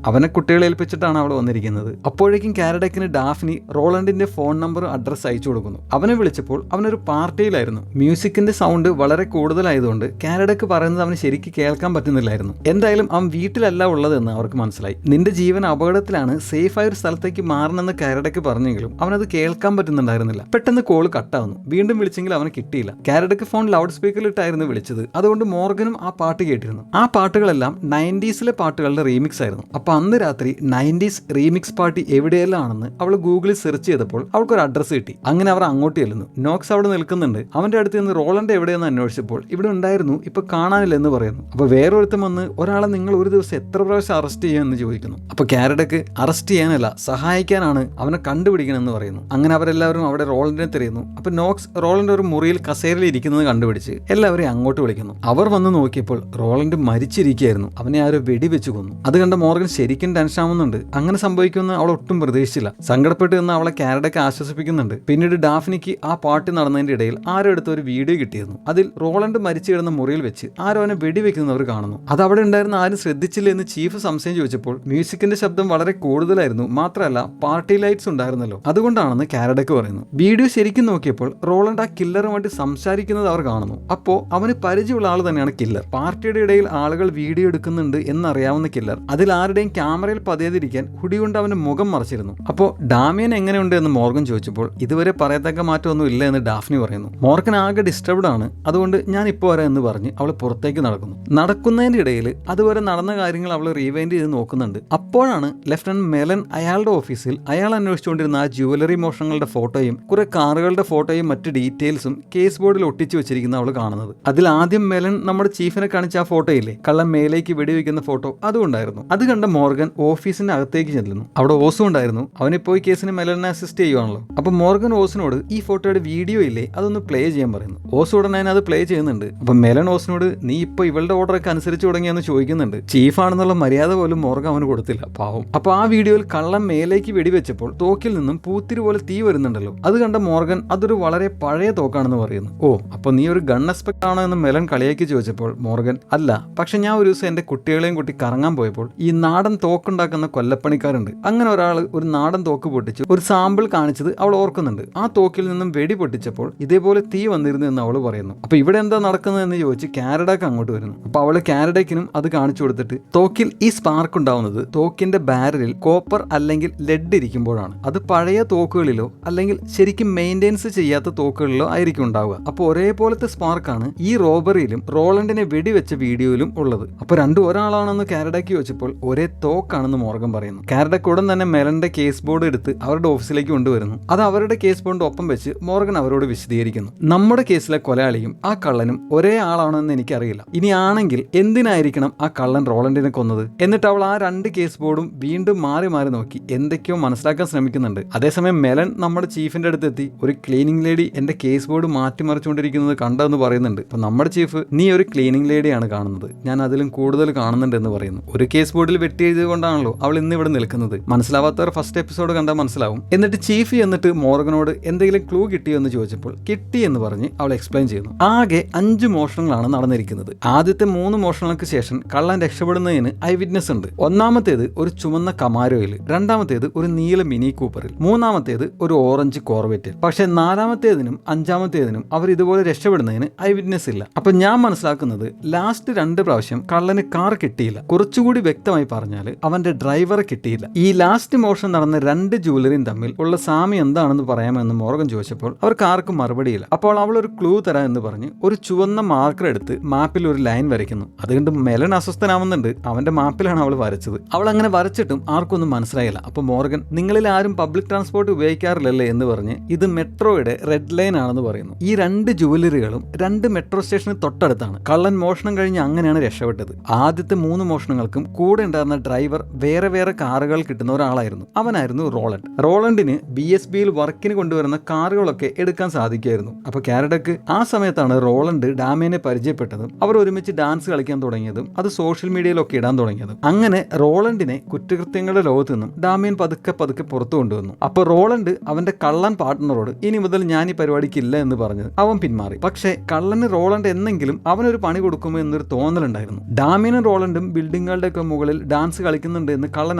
അവനെ കുട്ടികളെ ഏൽപ്പിച്ചിട്ടാണ് അവിടെ വന്നിരിക്കുന്നത്. അപ്പോഴേക്കും കാനഡയ്ക്കിന് ഡാഫ്നി റോളണ്ടിന്റെ ഫോൺ നമ്പർ അഡ്രസ് അയച്ചു കൊടുക്കുന്നു. അവനെ വിളിച്ചപ്പോൾ അവനൊരു പാർട്ടിയിലായിരുന്നു. മ്യൂസിക്കിന്റെ സൗണ്ട് വളരെ കൂടുതലായതുകൊണ്ട് കാനഡയ്ക്ക് പറയുന്നത് അവന് ശരിക്കും കേൾക്കാൻ പറ്റുന്നില്ലായിരുന്നു. എന്തായാലും അവൻ വീട്ടിലല്ല ഉള്ളതെന്ന് അവർക്ക് മനസ്സിലായി. നിന്റെ ജീവൻ അപകടത്തിലാണ്, സേഫ് ആയ ഒരു സ്ഥലത്തേക്ക് മാറണമെന്ന് കാനഡയ്ക്ക് പറഞ്ഞെങ്കിലും അവനത് കേൾക്കാൻ പറ്റുന്നുണ്ടായിരുന്നില്ല. പെട്ടെന്ന് കോൾ കട്ടാവുന്നു. വീണ്ടും വിളിച്ചെങ്കിൽ അവന് കിട്ടിയില്ല. കാനഡയ്ക്ക് ഫോൺ ലൗഡ് സ്പീക്കറിലിട്ടായിരുന്നു വിളിച്ചത്. അതുകൊണ്ട് മോർഗനും ആ പാട്ട് കേട്ടിരുന്നു. ആ പാട്ടുകളെല്ലാം 90s പാട്ടുകളുടെ റീമിക്സ് ആയിരുന്നു. അപ്പൊ അന്ന് രാത്രി 90s റീമിക്സ് പാർട്ടി എവിടെയെല്ലാം ആണെന്ന് അവൾ ഗൂഗിളിൽ സെർച്ച് ചെയ്തപ്പോൾ അവൾക്കൊരു അഡ്രസ് കിട്ടി. അങ്ങനെ അവർ അങ്ങോട്ട് ചെല്ലുന്നു. നോക്സ് അവിടെ നിൽക്കുന്നുണ്ട്. അവന്റെ അടുത്ത് നിന്ന് റോളണ്ട് എവിടെയെന്ന് അന്വേഷിച്ചപ്പോൾ ഇവിടെ ഉണ്ടായിരുന്നു, ഇപ്പൊ കാണാനില്ല എന്ന് പറയുന്നു. അപ്പൊ വേറൊരുത്തം വന്ന് ഒരാളെ നിങ്ങൾ ഒരു ദിവസം എത്ര പ്രാവശ്യം അറസ്റ്റ് ചെയ്യുമെന്ന് ചോദിക്കുന്നു. അപ്പൊ കാനഡയ്ക്ക് അറസ്റ്റ് ചെയ്യാനല്ല, സഹായിക്കാനാണ്, അവനെ കണ്ടുപിടിക്കണം എന്ന് പറയുന്നു. അങ്ങനെ അവരെല്ലാവരും അവിടെ റോളണ്ടിനെ തിരയുന്നു. അപ്പൊ നോക്സ് റോളണ്ട് ഒരു മുറിയിൽ കസേരയിൽ ഇരിക്കുന്നത് കണ്ടുപിടിച്ച് എല്ലാവരെയും അങ്ങോട്ട് വിളിക്കുന്നു. അവർ വന്ന് നോക്കിയപ്പോൾ റോളണ്ട് മരിച്ചിരിക്കുകയായിരുന്നു. അവനെ ആരോ വെടിവെച്ച് കൊന്നു. അത് കണ്ട മോർഗൻ ശരിക്കും ടെൻഷൻ ആവുന്നുണ്ട്. അങ്ങനെ സംഭവിക്കുമെന്ന് അവൾ ഒട്ടും പ്രതീക്ഷിച്ചില്ല. സങ്കടപ്പെട്ട് നിന്ന് അവളെ കാനഡയ്ക്ക് ആശ്വസിപ്പിക്കുന്നുണ്ട്. പിന്നീട് ഡാഫ്നിക്ക് ആ പാർട്ടി നടന്നതിന്റെ ഇടയിൽ ആരോ എടുത്ത ഒരു വീഡിയോ കിട്ടിയിരുന്നു. അതിൽ റോളണ്ട് മരിച്ചു കിടന്ന മുറിയിൽ വെച്ച് ആരോ അവനെ വെടിവെക്കുന്നവർ കാണുന്നു. അത് അവിടെ ഉണ്ടായിരുന്ന ആരും ശ്രദ്ധിച്ചില്ല എന്ന് ചീഫ് സംശയം ചോദിച്ചപ്പോൾ മ്യൂസിക്കിന്റെ ശബ്ദം വളരെ കൂടുതലായിരുന്നു, മാത്രമല്ല പാർട്ടി ലൈറ്റ്സ് ഉണ്ടായിരുന്നല്ലോ, അതുകൊണ്ടാണെന്ന് കാനഡയ്ക്ക് പറയുന്നു. വീഡിയോ ശരിക്കും നോക്കിയപ്പോൾ റോളണ്ട് ആ കില്ലറുമായിട്ട് സംസാരിക്കുന്നത് അവർ കാണുന്നു. അപ്പോ അവന് പരിചയമുള്ള ആൾ തന്നെയാണ് കില്ലർ. പാർട്ടിയുടെ ഇടയിൽ ആളുകൾ വീഡിയോ എടുക്കുന്നുണ്ട് എന്നറിയാവുന്ന കില്ലർ അതിൽ ആരുടെയും ക്യാമറയിൽ പതിയാതിരിക്കാൻ ഹുഡി കൊണ്ട് അവന്റെ മുഖം മറച്ചിരുന്നു. അപ്പോൾ ഡാമിയൻ എങ്ങനെയുണ്ട് എന്ന് മോർഗൻ ചോദിച്ചപ്പോൾ ഇതുവരെ പറയത്തക്ക മാറ്റമൊന്നും ഇല്ല എന്ന് ഡാഫ്നി പറയുന്നു. മോർഗൻ ആകെ ഡിസ്റ്റർബ്ഡ് ആണ്. അതുകൊണ്ട് ഞാൻ ഇപ്പോൾ വരാം എന്ന് പറഞ്ഞ് അവൾ പുറത്തേക്ക് നടക്കുന്നു. നടക്കുന്നതിന്റെ ഇടയിൽ അതുവരെ നടന്ന കാര്യങ്ങൾ അവൾ റീവൈൻഡ് ചെയ്ത് നോക്കുന്നുണ്ട്. അപ്പോഴാണ് ലെഫ്റ്റനന്റ് മെലൻ അയാളുടെ ഓഫീസിൽ അയാൾ അന്വേഷിച്ചുകൊണ്ടിരുന്ന ആ ജുവലറി മോഷണങ്ങളുടെ ഫോട്ടോയും കുറെ കാറുകളുടെ ഫോട്ടോയും മറ്റ് ഡീറ്റെയിൽസും കേസ് ബോർഡിൽ ഒട്ടിച്ചു വെച്ചിരിക്കുന്ന അവൾ കാണുന്നത്. അതിൽ ആദ്യം മെലൻ നമ്മുടെ ചീഫിനെ കാണിച്ച ആ ഫോട്ടോ ഇല്ലേ, കള്ളൻ മേലേക്ക് വെടിവെക്കുന്ന ഫോട്ടോ, അതുകൊണ്ടായിരുന്നു. അത് കണ്ട മോർഗൻ ഓഫീസിന്റെ അകത്തേക്ക് ചെല്ലുന്നു. അവിടെ ഓസും ഉണ്ടായിരുന്നു. അവനിപ്പോ ഈ കേസിന് മെലനെ അസിസ്റ്റ് ചെയ്യുവാണല്ലോ. അപ്പൊ മോർഗൻ ഓസിനോട് ഈ ഫോട്ടോയുടെ വീഡിയോ ഇല്ലേ അതൊന്ന് പ്ലേ ചെയ്യാൻ പറയുന്നു. ഓസ് ഉടനെ അത് പ്ലേ ചെയ്യുന്നുണ്ട്. അപ്പൊ മെലൻ ഓസിനോട് നീ ഇപ്പൊ ഇവളുടെ ഓർഡറൊക്കെ അനുസരിച്ച് തുടങ്ങിയെന്ന് ചോദിക്കുന്നുണ്ട്. ചീഫാണെന്നുള്ള മര്യാദ പോലും മോർഗൻ അവന് കൊടുത്തില്ല, പാവം. അപ്പൊ ആ വീഡിയോയിൽ കള്ളൻ മേലേക്ക് വെടിവെച്ചപ്പോൾ തോക്കിൽ നിന്നും പൂത്തിരി പോലെ തീ വരുന്നുണ്ടല്ലോ. അത് കണ്ട മോർഗൻ അതൊരു വളരെ പഴയ തോക്കാണെന്ന് പറയുന്നു. ഓ, അപ്പൊ നീ ഒരു ഗൺ എക്സ്പെക്ട് ആണോ എന്ന് മെലൻ കളിയാക്കി ചോദിച്ചപ്പോൾ മോർഗൻ അല്ല, പക്ഷെ ഞാൻ ഒരു ദിവസം എന്റെ കുട്ടികളെയും കൂട്ടി കറങ്ങാൻ പോയപ്പോൾ ഈ നാടൻ തോക്കുണ്ടാക്കുന്ന കൊല്ലപ്പണിക്കാരുണ്ട്. അങ്ങനെ ഒരാൾ ഒരു നാടൻ തോക്ക് പൊട്ടിച്ചു ഒരു സാമ്പിൾ കാണിച്ചത് അവൾ ഓർക്കുന്നുണ്ട്. ആ തോക്കിൽ നിന്നും വെടി പൊട്ടിച്ചപ്പോൾ ഇതേപോലെ തീ വന്നിരുന്നു എന്ന് അവൾ പറയുന്നു. അപ്പൊ ഇവിടെ എന്താ നടക്കുന്നത് എന്ന് ചോദിച്ച് കാനഡയ്ക്ക് അങ്ങോട്ട് വരുന്നു. അപ്പൊ അവള് കാനഡയ്ക്കിനും അത് കാണിച്ചു കൊടുത്തിട്ട് തോക്കിൽ ഈ സ്പാർക്ക് ഉണ്ടാവുന്നത് തോക്കിന്റെ ബാരലിൽ കോപ്പർ അല്ലെങ്കിൽ ലെഡ് ഇരിക്കുമ്പോഴാണ്. അത് പഴയ തോക്കുകളിലോ അല്ലെങ്കിൽ ശരിക്കും മെയിൻറ്റെയിൻസ് ചെയ്യാത്ത തോക്കുകളിലോ ആയിരിക്കും ഉണ്ടാവുക. അപ്പൊ ഒരേപോലത്തെ സ്പാർക്കാണ് ഈ റോബറിയിലും റോളണ്ടിനെ വെടിവെച്ച വീഡിയോയിലും ഉള്ളത്. അപ്പൊ രണ്ടും ഒരാളാണെന്ന് കാനഡയ്ക്ക് ചോദിച്ചപ്പോൾ ഒരേ തോക്കാണെന്ന് മോർഗൻ പറയുന്നു. കാനഡയ്ക്ക് ഉടൻ തന്നെ മെലന്റെ കേസ് ബോർഡ് എടുത്ത് അവരുടെ ഓഫീസിലേക്ക് കൊണ്ടുവരുന്നു. അത് അവരുടെ കേസ് ബോർഡിന്റെ ഒപ്പം വെച്ച് മോർഗൻ അവരോട് വിശദീകരിക്കുന്നു. നമ്മുടെ കേസിലെ കൊലയാളിയും ആ കള്ളനും ഒരേ ആളാണെന്ന് എനിക്കറിയില്ല. ഇനി ആണെങ്കിൽ എന്തിനായിരിക്കണം ആ കള്ളൻ റോളണ്ടിനെ കൊന്നത്? എന്നിട്ട് അവൾ ആ 2 കേസ് ബോർഡും വീണ്ടും മാറി മാറി നോക്കി എന്തൊക്കെയോ മനസ്സിലാക്കാൻ ശ്രമിക്കുന്നുണ്ട്. അതേസമയം മെലൻ നമ്മുടെ ചീഫിന്റെ അടുത്തെത്തി ഒരു ക്ലീനിങ് ലേഡി എന്റെ കേസ് ബോർഡ് മാറ്റിമറിച്ചുകൊണ്ടിരിക്കുന്നത് കണ്ടെന്ന് പറയുന്നുണ്ട്. അപ്പൊ നമ്മുടെ ചീഫ് നീ ഒരു ക്ലീനിങ് ലേഡിയാണ് കാണുന്നത്, ഞാൻ അതിലും കൂടുതൽ കാണുന്നുണ്ട് എന്ന് പറയുന്നു. ഒരു കേസ് ബോർഡിൽ വെട്ടി എഴുതിയത് കൊണ്ടാണല്ലോ അവൾ ഇന്ന് ഇവിടെ നിൽക്കുന്നത്. മനസ്സിലാവാത്തവർ ഫസ്റ്റ് എപ്പിസോഡ് കണ്ടാൽ മനസ്സിലാവും. എന്നിട്ട് ചീഫ് എന്നിട്ട് മോർഗനോട് എന്തെങ്കിലും ക്ലൂ കിട്ടിയോ എന്ന് ചോദിച്ചപ്പോൾ കിട്ടി എന്ന് പറഞ്ഞ് അവൾ എക്സ്പ്ലെയിൻ ചെയ്യുന്നു. ആകെ 5 മോഷണങ്ങളാണ് നടന്നിരിക്കുന്നത്. ആദ്യത്തെ 3 മോഷണങ്ങൾക്ക് ശേഷം കള്ളൻ രക്ഷപ്പെടുന്നതിന് ഐ വിറ്റ്നസ് ഉണ്ട്. ഒന്നാമത്തേത് ഒരു ചുമന്ന കമാരോയിൽ, രണ്ടാമത്തേത് ഒരു നീല മിനി കൂപ്പറിൽ, മൂന്നാമത്തേത് ഒരു ഓറഞ്ച് കോർവെറ്റിൽ. പക്ഷെ 4ാമത്തേതിനും 5ാമത്തേതിനും അവർ ഇതുപോലെ രക്ഷപ്പെടുന്നതിന് ഐ വിറ്റ്നസ് ഇല്ല. അപ്പൊ ഞാൻ മനസ്സിലാക്കുന്നത് ലാസ്റ്റ് ലാസ്റ്റ് 2 പ്രാവശ്യം കള്ളന് കാർ കിട്ടിയില്ല. കുറച്ചുകൂടി വ്യക്തമായി പറഞ്ഞാൽ അവന്റെ ഡ്രൈവറെ കിട്ടിയില്ല. ഈ ലാസ്റ്റ് മോഷണം നടന്ന 2 ജുവലറിയും തമ്മിൽ ഉള്ള സാമ്യം എന്താണെന്ന് പറയാമെന്ന് മോർഗൻ ചോദിച്ചപ്പോൾ അവർക്ക് ആർക്കും മറുപടിയില്ല. അപ്പോൾ അവൾ ഒരു ക്ലൂ തരാം എന്ന് പറഞ്ഞ് ഒരു ചുവന്ന മാർക്കർ എടുത്ത് മാപ്പിൽ ഒരു ലൈൻ വരയ്ക്കുന്നു. അതുകൊണ്ട് മെലൻ അസ്വസ്ഥനാവുന്നുണ്ട്. അവന്റെ മാപ്പിലാണ് അവൾ വരച്ചത്. അവൾ അങ്ങനെ വരച്ചിട്ടും ആർക്കൊന്നും മനസ്സിലായില്ല. അപ്പോൾ മോർഗൻ, നിങ്ങളിൽ ആരും പബ്ലിക് ട്രാൻസ്പോർട്ട് ഉപയോഗിക്കാറില്ലല്ലേ എന്ന് പറഞ്ഞ് ഇത് മെട്രോയുടെ റെഡ് ലൈൻ ആണെന്ന് പറയുന്നു. ഈ 2 ജുവലറികളും 2 മെട്രോ സ്റ്റേഷന് തൊട്ടടുത്താണ്. കള്ളൻ മോഷണം കഴിഞ്ഞ് അങ്ങനെയാണ് രക്ഷപ്പെട്ടത്. ആദ്യത്തെ 3 മോഷണങ്ങൾക്കും കൂടെ ഉണ്ടായിരുന്ന ഡ്രൈവർ വേറെ വേറെ കാറുകൾ കിട്ടുന്ന ഒരാളായിരുന്നു. അവനായിരുന്നു റോളണ്ട്. റോളണ്ടിന് BSBയിൽ വർക്കിന് കൊണ്ടുവരുന്ന കാറുകളൊക്കെ എടുക്കാൻ സാധിക്കുമായിരുന്നു. അപ്പോൾ കാരഡക്ക് ആ സമയത്താണ് റോളണ്ട് ഡാമിയനെ പരിചയപ്പെട്ടതും അവർ ഒരുമിച്ച് ഡാൻസ് കളിക്കാൻ തുടങ്ങിയതും അത് സോഷ്യൽ മീഡിയയിലൊക്കെ ഇടാൻ തുടങ്ങിയതും. അങ്ങനെ റോളണ്ടിനെ കുറ്റകൃത്യങ്ങളുടെ ലോകത്തു നിന്നും ഡാമിയൻ പതുക്കെ പതുക്കെ പുറത്തു കൊണ്ടുവന്നു. അപ്പോൾ റോളണ്ട് അവന്റെ കള്ളൻ പാർട്ട്ണറോട് ഇനി മുതൽ ഞാൻ ഈ പരിപാടിക്കില്ല എന്ന് പറഞ്ഞത് അവൻ പിന്മാറി. പക്ഷേ കള്ളന് റോളണ്ട് എന്നെങ്കിലും അവനൊരു പണി കൊടുക്കുമോ എന്നൊരു തോന്നലുണ്ടായിരുന്നു. ഡാമിയനും റോളണ്ടും ബിൽഡിങ്ങുകളുടെ ഒക്കെ മുകളിൽ ഡാൻസ് കളിക്കുന്നുണ്ട് എന്ന് കള്ളൻ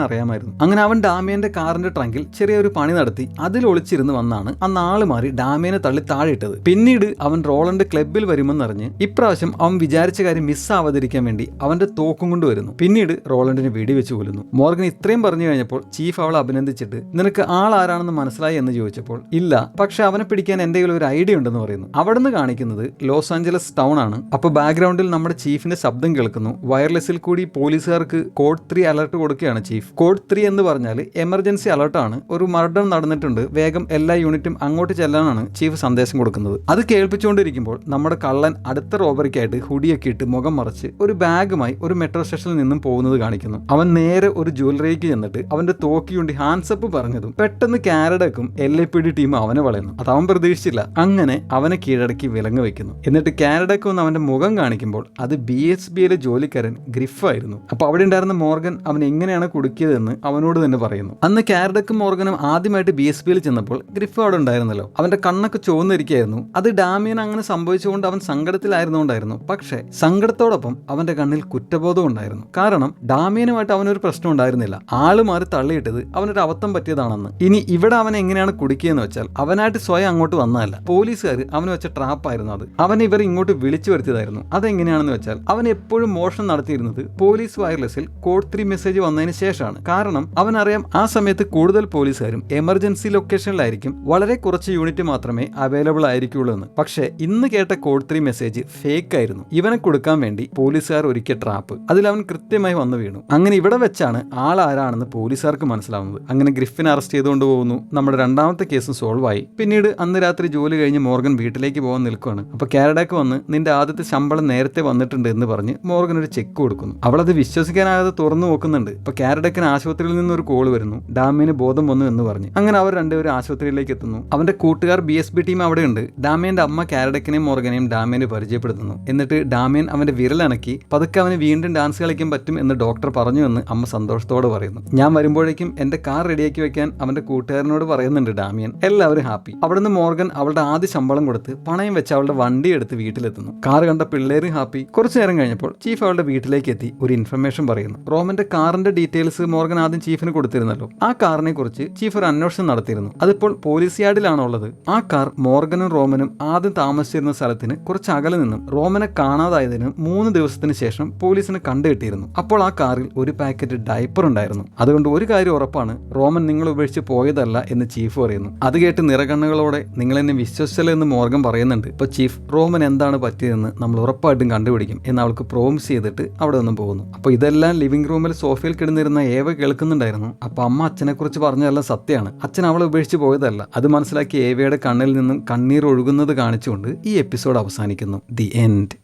അറിയാമായിരുന്നു. അങ്ങനെ അവൻ ഡാമിയന്റെ കാറിന്റെ ട്രങ്കിൽ ചെറിയൊരു പണി നടത്തി അതിൽ ഒളിച്ചിരുന്ന് വന്നാണ് അന്ന് ആള് മാറി ഡാമിയനെ തള്ളി താഴെയിട്ടത്. പിന്നീട് അവൻ റോളണ്ട് ക്ലബിൽ വരുമെന്നറിഞ്ഞ് ഇപ്രാവശ്യം അവൻ വിചാരിച്ച കാര്യം മിസ്സാവാതിരിക്കാൻ വേണ്ടി അവന്റെ തോക്കും കൊണ്ട് വരുന്നു. പിന്നീട് റോളണ്ടിനെ വെടിവെച്ച് കൊല്ലുന്നു. മോർഗൻ ഇത്രയും പറഞ്ഞു കഴിഞ്ഞപ്പോൾ ചീഫ് അവളെ അഭിനന്ദിച്ചിട്ട് നിനക്ക് ആൾ ആരാണെന്ന് മനസ്സിലായി എന്ന് ചോദിച്ചപ്പോൾ ഇല്ല, പക്ഷെ അവനെ പിടിക്കാൻ എന്റെ കയ്യിൽ ഒരു ഐഡിയ ഉണ്ടെന്ന് പറയുന്നു. അവിടുന്ന് കാണിക്കുന്നത് ലോസ് ആഞ്ചലസ് ടൗൺ ആണ്. അപ്പോൾ ബാക്ക്ഗ്രൗണ്ടിൽ നമ്മുടെ ചീഫിന്റെ ശബ്ദം കേൾക്കുന്നു. വയർലെസ്സിൽ കൂടി പോലീസുകാർക്ക് കോഡ് 3 അലർട്ട് കൊടുക്കുകയാണ് ചീഫ്. കോഡ് 3 എന്ന് പറഞ്ഞാൽ എമർജൻസി അലർട്ടാണ്. ഒരു മർഡർ നടന്നിട്ടുണ്ട്, വേഗം എല്ലാ യൂണിറ്റും അങ്ങോട്ട് ചെല്ലാനാണ് ചീഫ് സന്ദേശം കൊടുക്കുന്നത്. അത് കേൾപ്പിച്ചുകൊണ്ടിരിക്കുമ്പോൾ നമ്മുടെ കള്ളൻ അടുത്ത റോബറിക്കായിട്ട് ഹുഡിയൊക്കെ ഇട്ട് മുഖം മറച്ച് ഒരു ബാഗുമായി ഒരു മെട്രോ സ്റ്റേഷനിൽ നിന്നും പോകുന്നത് കാണിക്കുന്നു. അവൻ നേരെ ഒരു ജ്വല്ലറിക്ക് ചെന്നിട്ട് അവന്റെ തോക്കിയുണ്ടി ഹാൻഡ്സപ്പ് പറഞ്ഞതും പെട്ടെന്ന് കാരഡക്കും LAPD ടീം അവനെ വളയുന്നു. അത് അവൻ പ്രതീക്ഷിച്ചില്ല. അങ്ങനെ അവനെ കീഴടക്കി വിലങ്ങ് വെക്കുന്നു. എന്നിട്ട് കാരഡക്ക് ഒന്ന് അവന്റെ മുഖം കാണിക്കുമ്പോൾ അത് BSBയിലെ ജോലിക്കാരൻ ഗ്രിഫായിരുന്നു. അപ്പൊ അവിടെ ഉണ്ടായിരുന്ന മോർഗൻ അവൻ എങ്ങനെയാണ് കുടുക്കിയതെന്ന് അവനോട് തന്നെ പറയുന്നു. അന്ന് കാരഡക്കും മോർഗനും ആദ്യമായിട്ട് BSBയിൽ ചെന്നപ്പോൾ ഗ്രിഫ് അവിടെ ഉണ്ടായിരുന്നല്ലോ. അവന്റെ കണ്ണൊക്കെ ചുവന്നിരിക്കുകയായിരുന്നു. അത് ഡാമിയൻ അങ്ങനെ സംഭവിച്ചുകൊണ്ട് അവൻ സങ്കടത്തിലായിരുന്നുകൊണ്ടായിരുന്നു. പക്ഷേ സങ്കടത്തോടൊപ്പം അവന്റെ കണ്ണിൽ കുറ്റബോധം ഉണ്ടായിരുന്നു. കാരണം ഡാമിയനുമായിട്ട് അവനൊരു പ്രശ്നം ഉണ്ടായിരുന്നില്ല. ആള് മാറി തള്ളിയിട്ടത് അവനൊരു അബദ്ധം പറ്റിയതാണെന്ന്. ഇനി ഇവിടെ അവൻ എങ്ങനെയാണ് കുടുക്കിയെന്ന് വെച്ചാൽ അവനായിട്ട് സ്വയം അങ്ങോട്ട് വന്നതല്ല. പോലീസുകാർ അവന് വെച്ച ട്രാപ്പായിരുന്നു അത്. അവനെ ഇവർ ഇങ്ങോട്ട് വിളിച്ചു വരുത്തിയതായിരുന്നു. അതെങ്ങനെയാണെന്ന് വെച്ചാൽ അവൻ എപ്പോഴും മോഷണം നടത്തിയിരുന്നത് പോലീസ് വയർലെസ്സിൽ കോഡ് 3 മെസ്സേജ് വന്നതിന് ശേഷമാണ്. കാരണം അവനറിയാം ആ സമയത്ത് കൂടുതൽ പോലീസുകാരും എമർജൻസി ലൊക്കേഷനിലായിരിക്കും, വളരെ കുറച്ച് യൂണിറ്റ് മാത്രമേ അവൈലബിൾ ആയിരിക്കുള്ളൂ എന്ന്. പക്ഷേ ഇന്ന് കേട്ട കോഡ് 3 മെസ്സേജ് ഫേക്ക് ആയിരുന്നു. ഇവനെ കൊടുക്കാൻ വേണ്ടി പോലീസുകാർ ഒരുക്കിയ ട്രാപ്പ്. അതിൽ അവൻ കൃത്യമായി വന്നു വീണു. അങ്ങനെ ഇവിടെ വെച്ചാണ് ആളാരാണെന്ന് പോലീസുകാർക്ക് മനസ്സിലാവുന്നത്. അങ്ങനെ ഗ്രിഫിനെ അറസ്റ്റ് ചെയ്തുകൊണ്ട് പോകുന്നു. നമ്മുടെ 2ാമത്തെ കേസും സോൾവ് ആയി. പിന്നീട് അന്ന് രാത്രി ജോലി കഴിഞ്ഞ് മോർഗൻ വീട്ടിലേക്ക് പോകാൻ നിൽക്കുകയാണ്. അപ്പൊ കാരഡാക്ക് വന്ന് നിന്റെ ആദ്യത്തെ ശമ്പളം നേരത്തെ വന്നിട്ടുണ്ട് എന്ന് പറഞ്ഞ് മോർഗൻ ഒരു ചെക്ക് കൊടുക്കുന്നു. അവളത് വിശ്വസിക്കാനാകാതെ തുറന്നു നോക്കുന്നുണ്ട്. അപ്പൊ കാരഡക്കിന് ആശുപത്രിയിൽ നിന്ന് ഒരു കോൾ വരുന്നു, ഡാമിയന് ബോധം വന്നു എന്ന് പറഞ്ഞ്. അങ്ങനെ അവർ രണ്ടുപേരും ആശുപത്രിയിലേക്ക് എത്തുന്നു. അവന്റെ കൂട്ടുകാർ BSB ടീം അവിടെ ഉണ്ട്. ഡാമിയന്റെ അമ്മ കാരഡക്കിനെയും മോർഗനെയും ഡാമിയനെ പരിചയപ്പെടുത്തുന്നു. എന്നിട്ട് ഡാമിയൻ അവന്റെ വിരലണക്കി പതുക്കെ അവന് വീണ്ടും ഡാൻസ് കളിക്കാൻ പറ്റും എന്ന് ഡോക്ടർ പറഞ്ഞു എന്ന് അമ്മ സന്തോഷത്തോടെ പറയുന്നു. ഞാൻ വരുമ്പോഴേക്കും എന്റെ കാർ റെഡിയാക്കി വെക്കാൻ അവന്റെ കൂട്ടുകാരനോട് പറയുന്നുണ്ട് ഡാമിയൻ. എല്ലാവരും ഹാപ്പി. അവിടുന്ന് മോർഗൻ അവളുടെ ആദ്യ ശമ്പളം കൊടുത്ത് പണയം വെച്ച് അവളുടെ വണ്ടി എടുത്ത് വീട്ടിലെത്തുന്നു. കാർ കണ്ട പിള്ളേരും ഹാപ്പി. കുറച്ചു നേരം കഴിഞ്ഞപ്പോൾ ചീഫ് അവളുടെ വീട്ടിലേക്ക് എത്തി ഒരു ഇൻഫർമേഷൻ പറയുന്നു. റോമന്റെ കാറിന്റെ ഡീറ്റെയിൽസ് മോർഗൻ ആദ്യം ചീഫിന് കൊടുത്തിരുന്നല്ലോ. ആ കാറിനെ കുറിച്ച് ചീഫ് ഒരു അന്വേഷണം നടത്തിയിരുന്നു. അതിപ്പോൾ പോലീസ് യാർഡിലാണോ ഉള്ളത്. ആ കാർ മോർഗനും റോമനും ആദ്യം താമസിച്ചിരുന്ന സ്ഥലത്തിന് കുറച്ച് അകലെ നിന്നും റോമനെ കാണാതായതിന് 3 ദിവസത്തിന് ശേഷം പോലീസിന് കണ്ടുകിട്ടിയിരുന്നു. അപ്പോൾ ആ കാറിൽ ഒരു പാക്കറ്റ് ഡയപ്പർ ഉണ്ടായിരുന്നു. അതുകൊണ്ട് ഒരു കാര്യം ഉറപ്പാണ്, റോമൻ നിങ്ങൾ ഉപേക്ഷിച്ച് പോയതല്ല എന്ന് ചീഫ് പറയുന്നു. അത് കേട്ട് നിറകണ്ണുകളോടെ നിങ്ങൾ എന്നെ വിശ്വസിച്ചല്ലോ എന്ന് മോർഗൻ പറയുന്നുണ്ട്. ഇപ്പൊ ചീഫ് റോമൻ എന്താണ് പറ്റിയതെന്ന് നമ്മൾ ഉറപ്പായിട്ടും കണ്ടുപിടിക്കും എന്ന് അവൾക്ക് പ്രോമിസ് ചെയ്തിട്ട് അവിടെ നിന്നും പോകുന്നു. അപ്പോൾ ഇതെല്ലാം ലിവിംഗ് റൂമിൽ സോഫയിൽ കിടന്നിരുന്ന ഏവ കേൾക്കുന്നുണ്ടായിരുന്നു. അപ്പൊ അമ്മ അച്ഛനെ കുറിച്ച് പറഞ്ഞതെല്ലാം സത്യമാണ്. അച്ഛൻ അവളെ ഉപേക്ഷിച്ച് പോയതല്ല. അത് മനസ്സിലാക്കി ഏവയുടെ കണ്ണിൽ നിന്നും കണ്ണീർ ഒഴുകുന്നത് കാണിച്ചുകൊണ്ട് ഈ എപ്പിസോഡ് അവസാനിക്കുന്നു. The end.